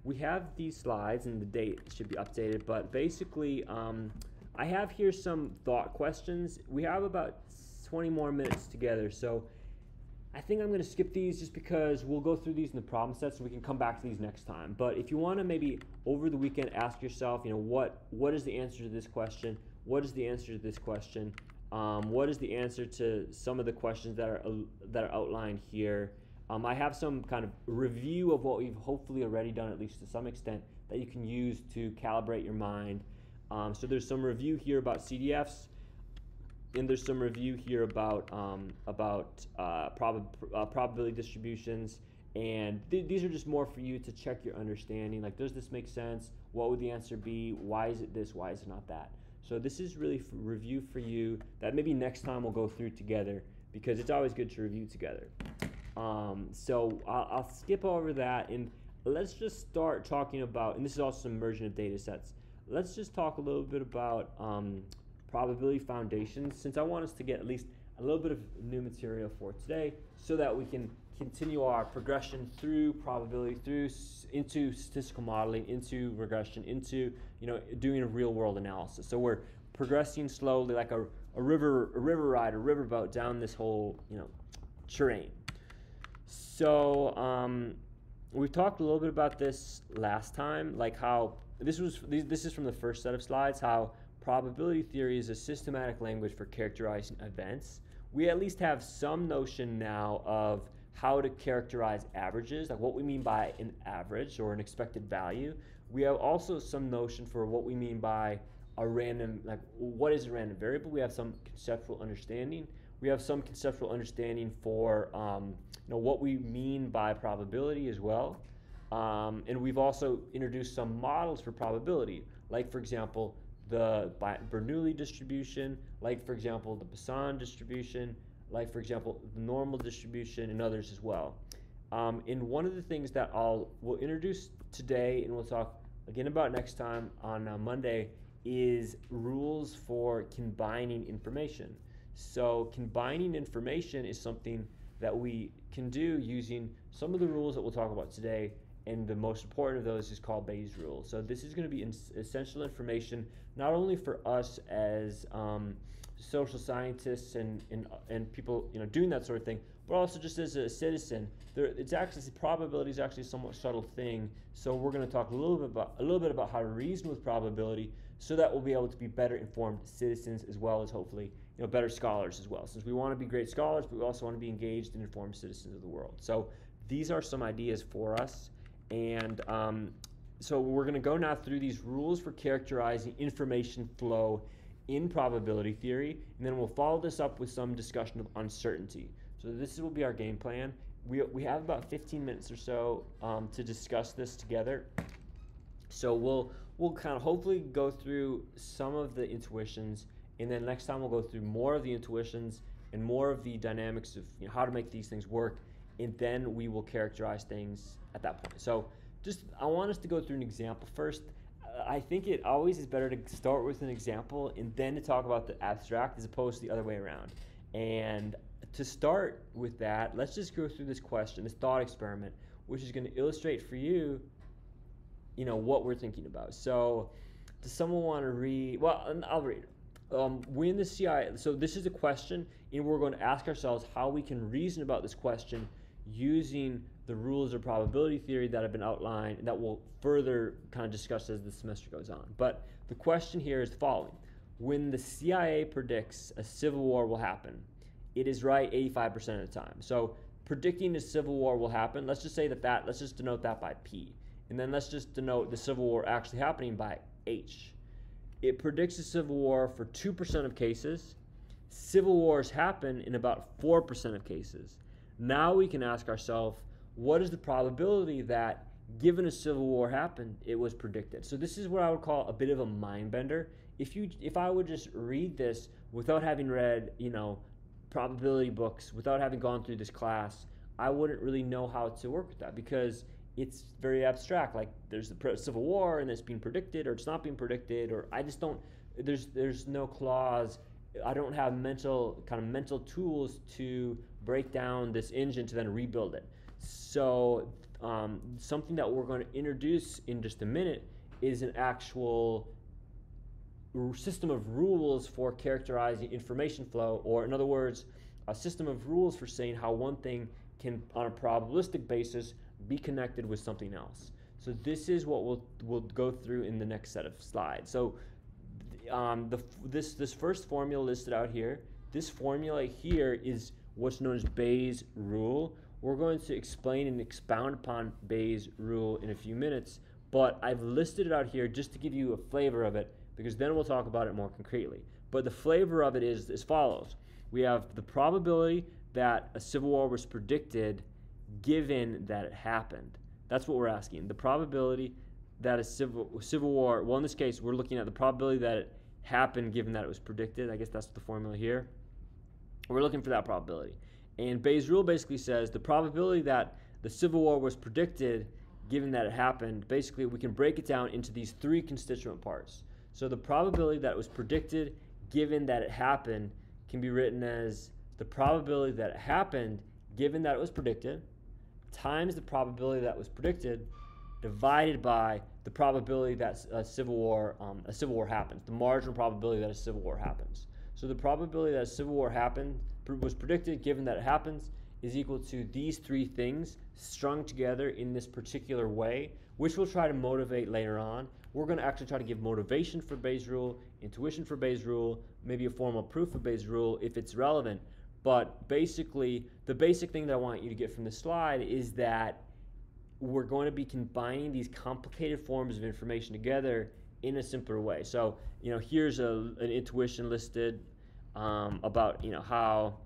we have these slides, and the date should be updated, but basically I have here some thought questions. We have about 20 more minutes together, so I think I'm going to skip these just because we'll go through these in the problem sets, so we can come back to these next time. But if you want to maybe over the weekend ask yourself, what is the answer to this question? What is the answer to this question? What is the answer to some of the questions that are outlined here? I have some kind of review of what we've hopefully already done, at least to some extent, that you can use to calibrate your mind. So there's some review here about CDFs, and there's some review here about probability distributions, and these are just more for you to check your understanding. Like, does this make sense? What would the answer be? Why is it this? Why is it not that? So this is really review for you that maybe next time we'll go through together, because it's always good to review together. So I'll skip over that, and let's just start talking about, and this is also some immersion of data sets. Let's just talk a little bit about probability foundations, since I want us to get at least a little bit of new material for today, so that we can continue our progression through probability, into statistical modeling, into regression, into doing a real world analysis. So we're progressing slowly, like a river ride, a riverboat down this whole terrain. So we talked a little bit about this last time, like how this is from the first set of slides, how probability theory is a systematic language for characterizing events. We at least have some notion now of how to characterize averages, like what we mean by an average or an expected value. We have also some notion for what we mean by a random, like what is a random variable. We have some conceptual understanding. We have some conceptual understanding for what we mean by probability as well. And we've also introduced some models for probability, like for example the Bernoulli distribution, like for example the Poisson distribution, like for example the normal distribution, and others as well. And one of the things that we'll introduce today, and we'll talk again about next time on Monday, is rules for combining information. So combining information is something that we can do using some of the rules that we'll talk about today, and the most important of those is called Bayes' rule. So this is going to be essential information, not only for us as social scientists and people doing that sort of thing, but also just as a citizen. Probability is actually a somewhat subtle thing. So we're going to talk a little bit about how to reason with probability, so that we'll be able to be better informed citizens, as well as hopefully better scholars as well. Since we want to be great scholars, but we also want to be engaged and informed citizens of the world. So these are some ideas for us. And so we're going to go now through these rules for characterizing information flow in probability theory, and then we'll follow this up with some discussion of uncertainty. So this will be our game plan. We have about 15 minutes or so to discuss this together. So we'll kind of hopefully go through some of the intuitions, and then next time we'll go through more of the intuitions and more of the dynamics of how to make these things work, and then we will characterize things at that point. So I want us to go through an example first. I think it always is better to start with an example and then to talk about the abstract, as opposed to the other way around. And to start with that, let's just go through this question, this thought experiment, which is going to illustrate for you, what we're thinking about. So Does someone want to read? Well, I'll read. When the CIA, so this is a question, and we're going to ask ourselves how we can reason about this question using the rules of probability theory that have been outlined and that we'll further kind of discuss as the semester goes on. But the question here is the following. When the CIA predicts a civil war will happen, it is right 85% of the time. So predicting a civil war will happen, let's just say let's just denote that by P. And then let's just denote the civil war actually happening by H. It predicts a civil war for 2% of cases. Civil wars happen in about 4% of cases. Now we can ask ourselves, what is the probability that given a civil war happened, it was predicted? So this is what I would call a bit of a mind bender. If I would just read this without having read, probability books, without having gone through this class, I wouldn't really know how to work with that because it's very abstract. Like there's the Civil War and it's being predicted or it's not being predicted, or I just don't, there's no clause. I don't have mental tools to break down this engine to then rebuild it. So something that we're going to introduce in just a minute is an actual system of rules for characterizing information flow, or in other words, a system of rules for saying how one thing can, on a probabilistic basis, be connected with something else. So this is what we'll go through in the next set of slides. So this first formula listed out here, this formula here is what's known as Bayes' rule. We're going to explain and expound upon Bayes' rule in a few minutes, but I've listed it out here just to give you a flavor of it, because then we'll talk about it more concretely. But the flavor of it is as follows. We have the probability that a civil war was predicted given that it happened. That's what we're asking. The probability that a civil war, well in this case we're looking at the probability that it happened given that it was predicted. I guess that's the formula here. We're looking for that probability. And Bayes' rule basically says the probability that the civil war was predicted given that it happened, basically we can break it down into these three constituent parts. So the probability that it was predicted given that it happened can be written as the probability that it happened given that it was predicted times the probability that was predicted divided by the probability that a civil war happens, the marginal probability that a civil war happens. So the probability that a civil war was predicted given that it happens is equal to these three things strung together in this particular way, which we'll try to motivate later on. We're going to actually try to give motivation for Bayes' rule, intuition for Bayes' rule, maybe a formal proof of Bayes' rule if it's relevant. But basically, the basic thing that I want you to get from this slide is that we're going to be combining these complicated forms of information together in a simpler way. So, here's an intuition listed about, how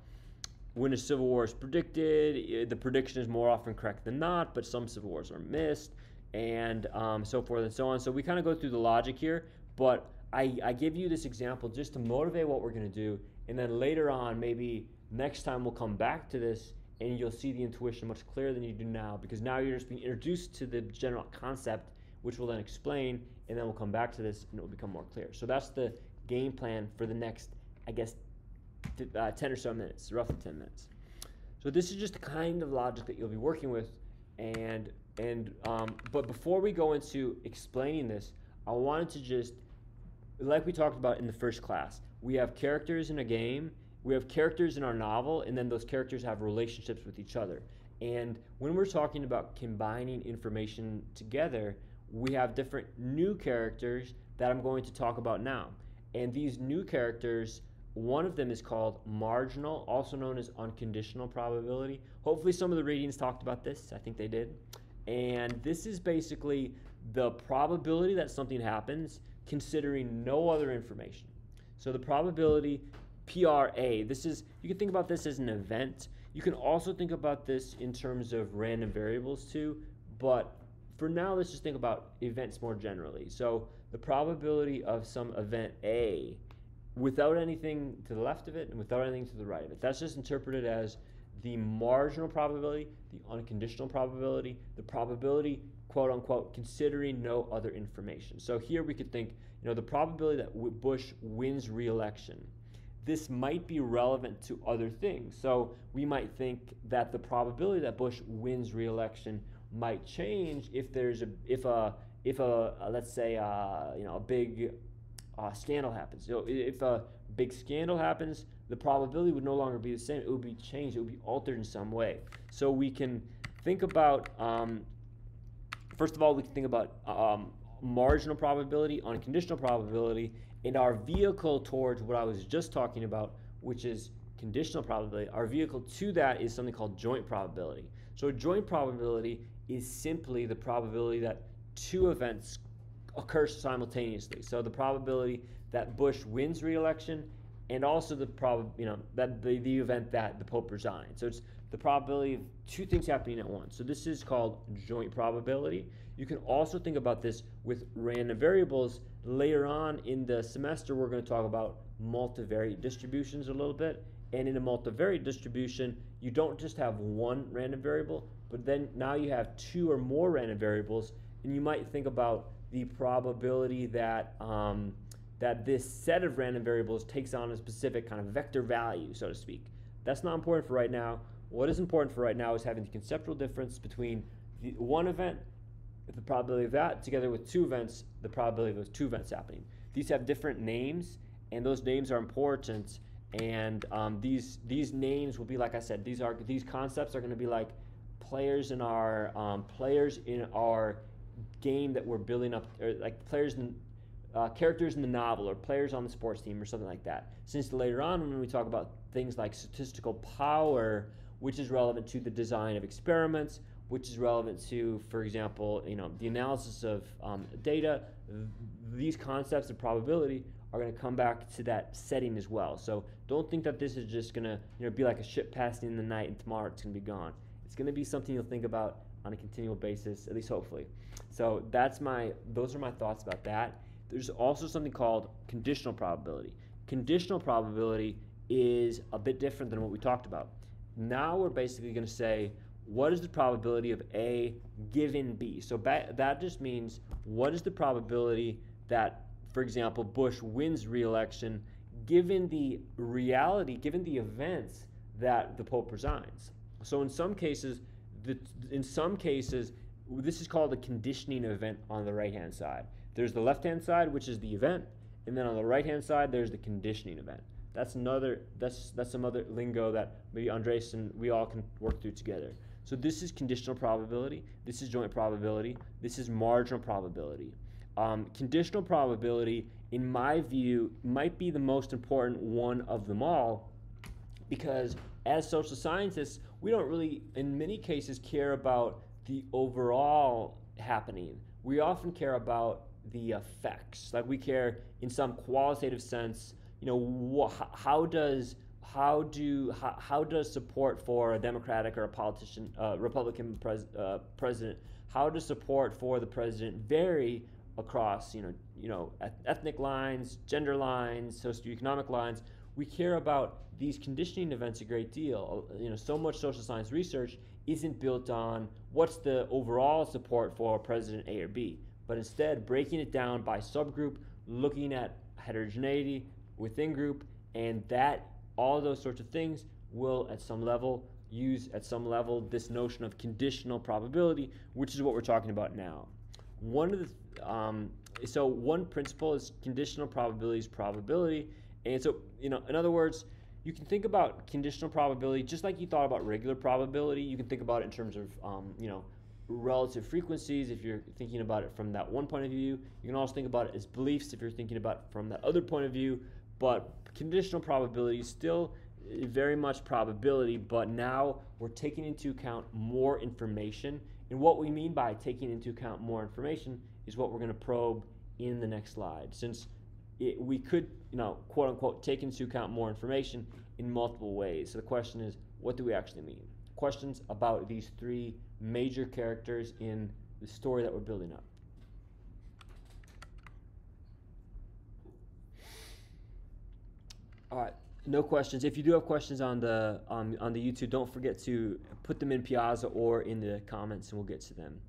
when a civil war is predicted, the prediction is more often correct than not, but some civil wars are missed, and so forth and so on. So we kind of go through the logic here, but I give you this example just to motivate what we're going to do, and then later on, maybe next time we'll come back to this and you'll see the intuition much clearer than you do now, because now you're just being introduced to the general concept, which we'll then explain, and then we'll come back to this and it will become more clear. So that's the game plan for the next, 10 or so minutes, roughly 10 minutes. So this is just the kind of logic that you'll be working with, but before we go into explaining this, I wanted to just, like we talked about in the first class, we have characters in a game, we have characters in our novel, and then those characters have relationships with each other. And when we're talking about combining information together, we have different new characters that I'm going to talk about now. And these new characters, one of them is called marginal, also known as unconditional probability. Hopefully some of the readings talked about this. I think they did. And this is basically the probability that something happens considering no other information. So the probability, PRA, you can think about this as an event. You can also think about this in terms of random variables too, but for now let's just think about events more generally. So the probability of some event A without anything to the left of it and without anything to the right of it, that's just interpreted as the marginal probability, the unconditional probability, the probability, quote unquote, considering no other information. So here we could think, the probability that Bush wins re-election. This might be relevant to other things. So we might think that the probability that Bush wins re-election might change if if let's say a big scandal happens. So if a big scandal happens, the probability would no longer be the same. It would be changed. It would be altered in some way. So we can think about, first of all, we can think about marginal probability, unconditional probability, and our vehicle towards what I was just talking about, which is conditional probability. Our vehicle to that is something called joint probability. So joint probability is simply the probability that two events occur simultaneously. So the probability that Bush wins re-election, and also the that the event that the Pope resigns. So it's the probability of two things happening at once. So this is called joint probability. You can also think about this with random variables. Later on in the semester, we're going to talk about multivariate distributions a little bit. And in a multivariate distribution, you don't just have one random variable, but then now you have two or more random variables, and you might think about the probability that that this set of random variables takes on a specific kind of vector value, so to speak. That's not important for right now. What is important for right now is having the conceptual difference between the one event, the probability of that, together with two events, the probability of those two events happening. These have different names, and those names are important. And these names will be, like I said, these concepts are going to be like players in our game that we're building up, or like characters in the novel, or players on the sports team, or something like that. Since later on, when we talk about things like statistical power, which is relevant to the design of experiments, which is relevant to, for example, the analysis of data, these concepts of probability are going to come back to that setting as well. So don't think that this is just going to be like a ship passing in the night and tomorrow it's going to be gone. It's going to be something you'll think about on a continual basis, at least hopefully. So those are my thoughts about that. There's also something called conditional probability. Conditional probability is a bit different than what we talked about. Now we're basically going to say, what is the probability of A given B? So that just means, what is the probability that, for example, Bush wins re-election given the reality, given the events that the Pope resigns? So in some cases, this is called a conditioning event on the right-hand side. There's the left-hand side, which is the event, and then on the right-hand side, there's the conditioning event. That's some other lingo that maybe Andres and we all can work through together. So this is conditional probability, this is joint probability, this is marginal probability. Conditional probability, in my view, might be the most important one of them all, because as social scientists, we don't really, in many cases, care about the overall happening. We often care about the effects. Like we care in some qualitative sense, how does support for a Democratic or a Republican president, how does support for the president vary across ethnic lines, gender lines, socioeconomic lines? We care about these conditioning events a great deal. So much social science research isn't built on what's the overall support for President A or B, but instead breaking it down by subgroup, looking at heterogeneity within group, and that all those sorts of things will at some level use this notion of conditional probability, which is what we're talking about now. One principle is conditional probability, and so in other words, you can think about conditional probability just like you thought about regular probability. You can think about it in terms of relative frequencies if you're thinking about it from that one point of view. You can also think about it as beliefs if you're thinking about it from that other point of view. But conditional probability is still very much probability, but now we're taking into account more information. And what we mean by taking into account more information is what we're going to probe in the next slide. Since we could, quote unquote, take into account more information in multiple ways. So the question is, what do we actually mean? Questions about these three major characters in the story that we're building up. All right, no questions. If you do have questions on the YouTube, don't forget to put them in Piazza or in the comments, and we'll get to them.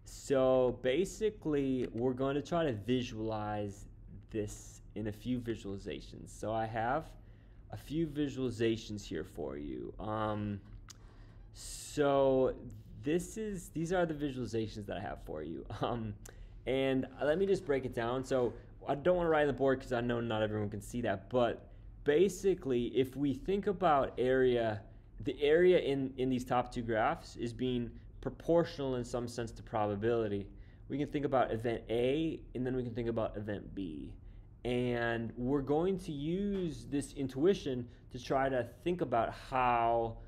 So basically, we're going to try to visualize this in a few visualizations. So I have a few visualizations here for you. So these are the visualizations that I have for you. And let me just break it down. So I don't want to write on the board because I know not everyone can see that, but basically if we think about area, the area in these top two graphs is being proportional in some sense to probability. We can think about event A and then we can think about event B. And we're going to use this intuition to try to think about how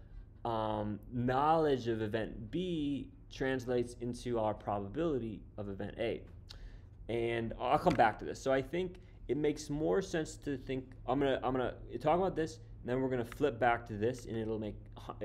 knowledge of event B translates into our probability of event A. And I'll come back to this. So I think it makes more sense to think, I'm gonna talk about this, and then we're gonna flip back to this, and it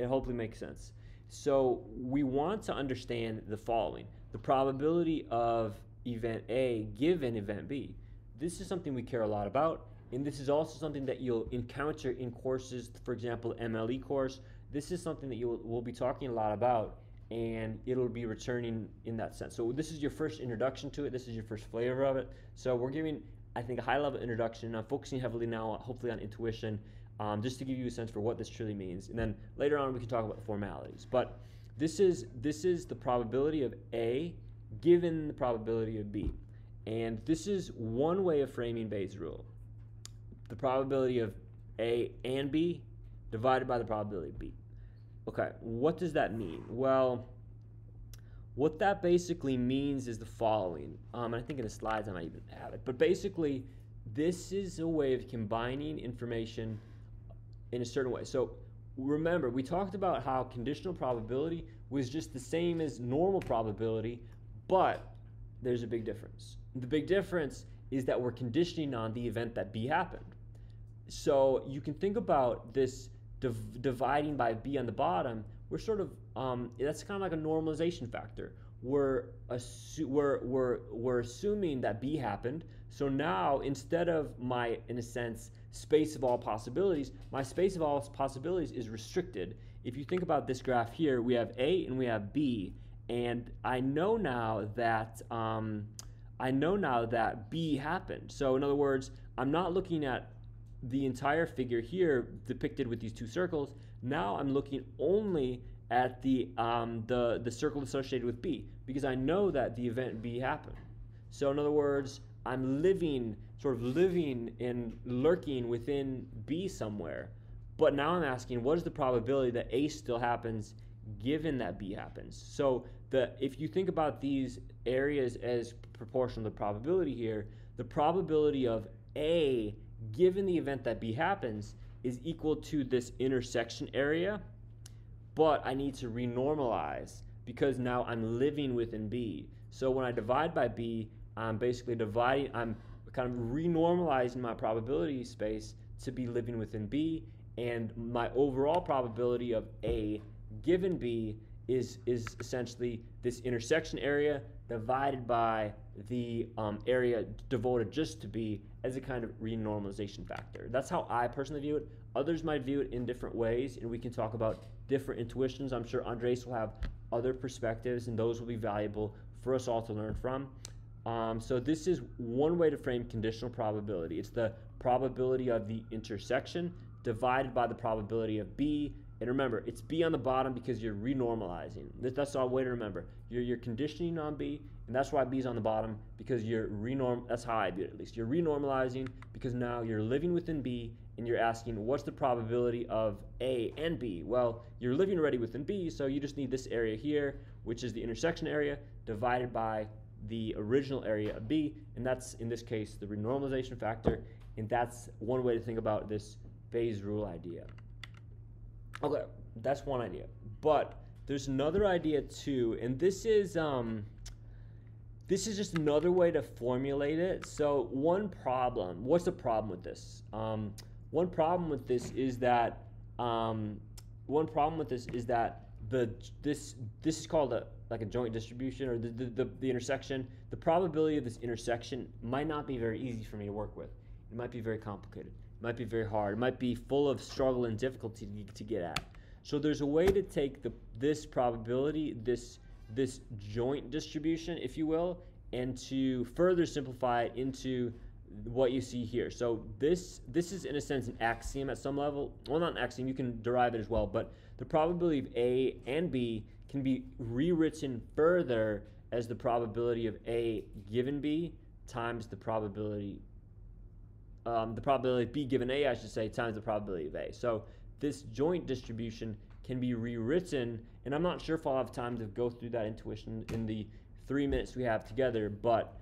hopefully makes sense. So we want to understand the following: the probability of event A given event B. This is something we care a lot about, and this is also something that you'll encounter in courses, for example, MLE course. This is something that we'll be talking a lot about, and it'll be returning in that sense. So this is your first introduction to it. This is your first flavor of it. So we're giving, I think, a high-level introduction. I'm focusing heavily now, hopefully, on intuition, just to give you a sense for what this truly means. And then later on, we can talk about the formalities. But this is the probability of A given the probability of B. And this is one way of framing Bayes' rule. The probability of A and B divided by the probability of B. Okay, what does that mean? Well, what that basically means is the following. And I think in the slides I might even have it. But basically, this is a way of combining information in a certain way. So remember, we talked about how conditional probability was just the same as normal probability, but there's a big difference. The big difference is that we're conditioning on the event that B happened. So you can think about this dividing by B on the bottom. We're sort of that's kind of like a normalization factor. We're assuming that B happened. So now instead of my, in a sense, space of all possibilities, my space of all possibilities is restricted. If you think about this graph here, we have A and we have B, and I know now that B happened. So in other words, I'm not looking at the entire figure here depicted with these two circles. Now I'm looking only at the circle associated with B, because I know that the event B happened. So in other words, I'm sort of living and lurking within B somewhere. But now I'm asking, what is the probability that A still happens given that B happens? So if you think about these areas as proportional to probability here, the probability of A given the event that B happens is equal to this intersection area, but I need to renormalize because now I'm living within B. So when I divide by B, I'm basically I'm kind of renormalizing my probability space to be living within B, and my overall probability of A given B is essentially this intersection area divided by the area devoted just to B as a kind of renormalization factor. That's how I personally view it. Others might view it in different ways, and we can talk about different intuitions. I'm sure Andres will have other perspectives, and those will be valuable for us all to learn from. So this is one way to frame conditional probability. It's the probability of the intersection divided by the probability of B. And remember, it's B on the bottom because you're renormalizing. That's our way to remember. You're conditioning on B, and that's why B is on the bottom, because that's how I view it at least. You're renormalizing because now you're living within B, and you're asking, what's the probability of A and B? Well, you're living already within B, so you just need this area here, which is the intersection area, divided by the original area of B, and that's, in this case, the renormalization factor, and that's one way to think about this Bayes' rule idea. Okay, that's one idea, but there's another idea too, and this is just another way to formulate it. So what's the problem with this? One problem with this is that this is called a joint distribution, or the intersection. The probability of this intersection might not be very easy for me to work with. It might be very complicated. It might be very hard. It might be full of struggle and difficulty to get at. So there's a way to take this probability, this joint distribution, if you will, and to further simplify it into what you see here. So this is in a sense an axiom at some level. Well, not an axiom, you can derive it as well, but the probability of A and B can be rewritten further as the probability of A given B times the probability of B given A, I should say, times the probability of A. So this joint distribution can be rewritten, and I'm not sure if I'll have time to go through that intuition in the 3 minutes we have together, but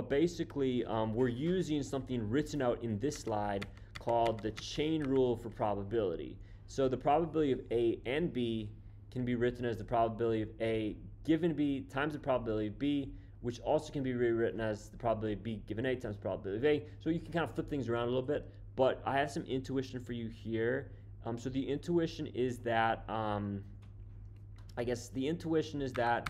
basically we're using something written out in this slide called the chain rule for probability. So the probability of A and B can be written as the probability of A given B times the probability of B, which also can be rewritten as the probability of B given A times the probability of A. So you can kind of flip things around a little bit, but I have some intuition for you here. So the intuition is that, I guess the intuition is that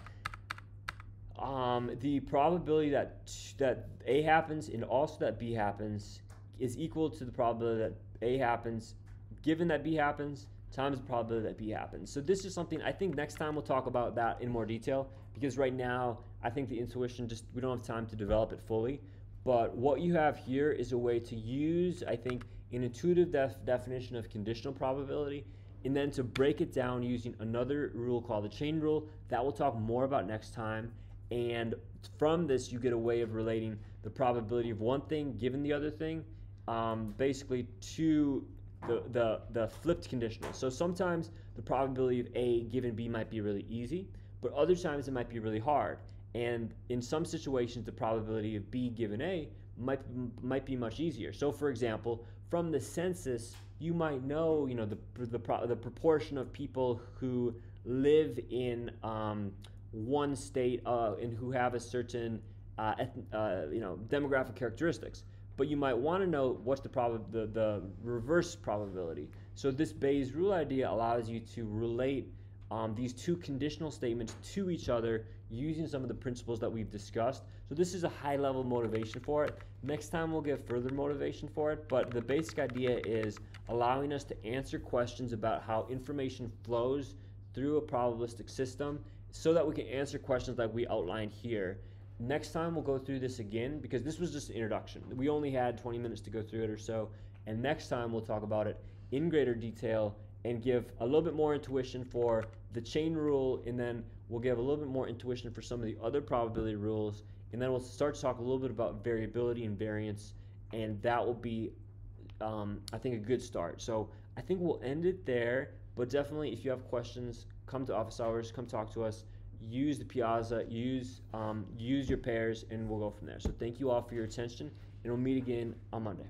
the probability that A happens and also that B happens is equal to the probability that A happens given that B happens times the probability that B happens. So this is something I think next time we'll talk about that in more detail, because right now I think the intuition we don't have time to develop it fully. But what you have here is a way to use, I think, an intuitive definition of conditional probability, and then to break it down using another rule called the chain rule that we'll talk more about next time. And from this, you get a way of relating the probability of one thing given the other thing, basically to the flipped conditional. So sometimes the probability of A given B might be really easy, but other times it might be really hard. And in some situations, the probability of B given A might be much easier. So for example, from the census, you might know, the proportion of people who live in one state and who have a certain demographic characteristics. But you might want to know what's the reverse probability. So this Bayes rule idea allows you to relate these two conditional statements to each other using some of the principles that we've discussed. So this is a high-level motivation for it. Next time we'll give further motivation for it, but the basic idea is allowing us to answer questions about how information flows through a probabilistic system so that we can answer questions like we outlined here. Next time we'll go through this again, because this was just an introduction. We only had 20 minutes to go through it or so, and next time we'll talk about it in greater detail and give a little bit more intuition for the chain rule, and then we'll give a little bit more intuition for some of the other probability rules, and then we'll start to talk a little bit about variability and variance, and that will be, I think, a good start. So I think we'll end it there, but definitely if you have questions, come to office hours, come talk to us, use the Piazza, use your pairs, and we'll go from there. So thank you all for your attention, and we'll meet again on Monday.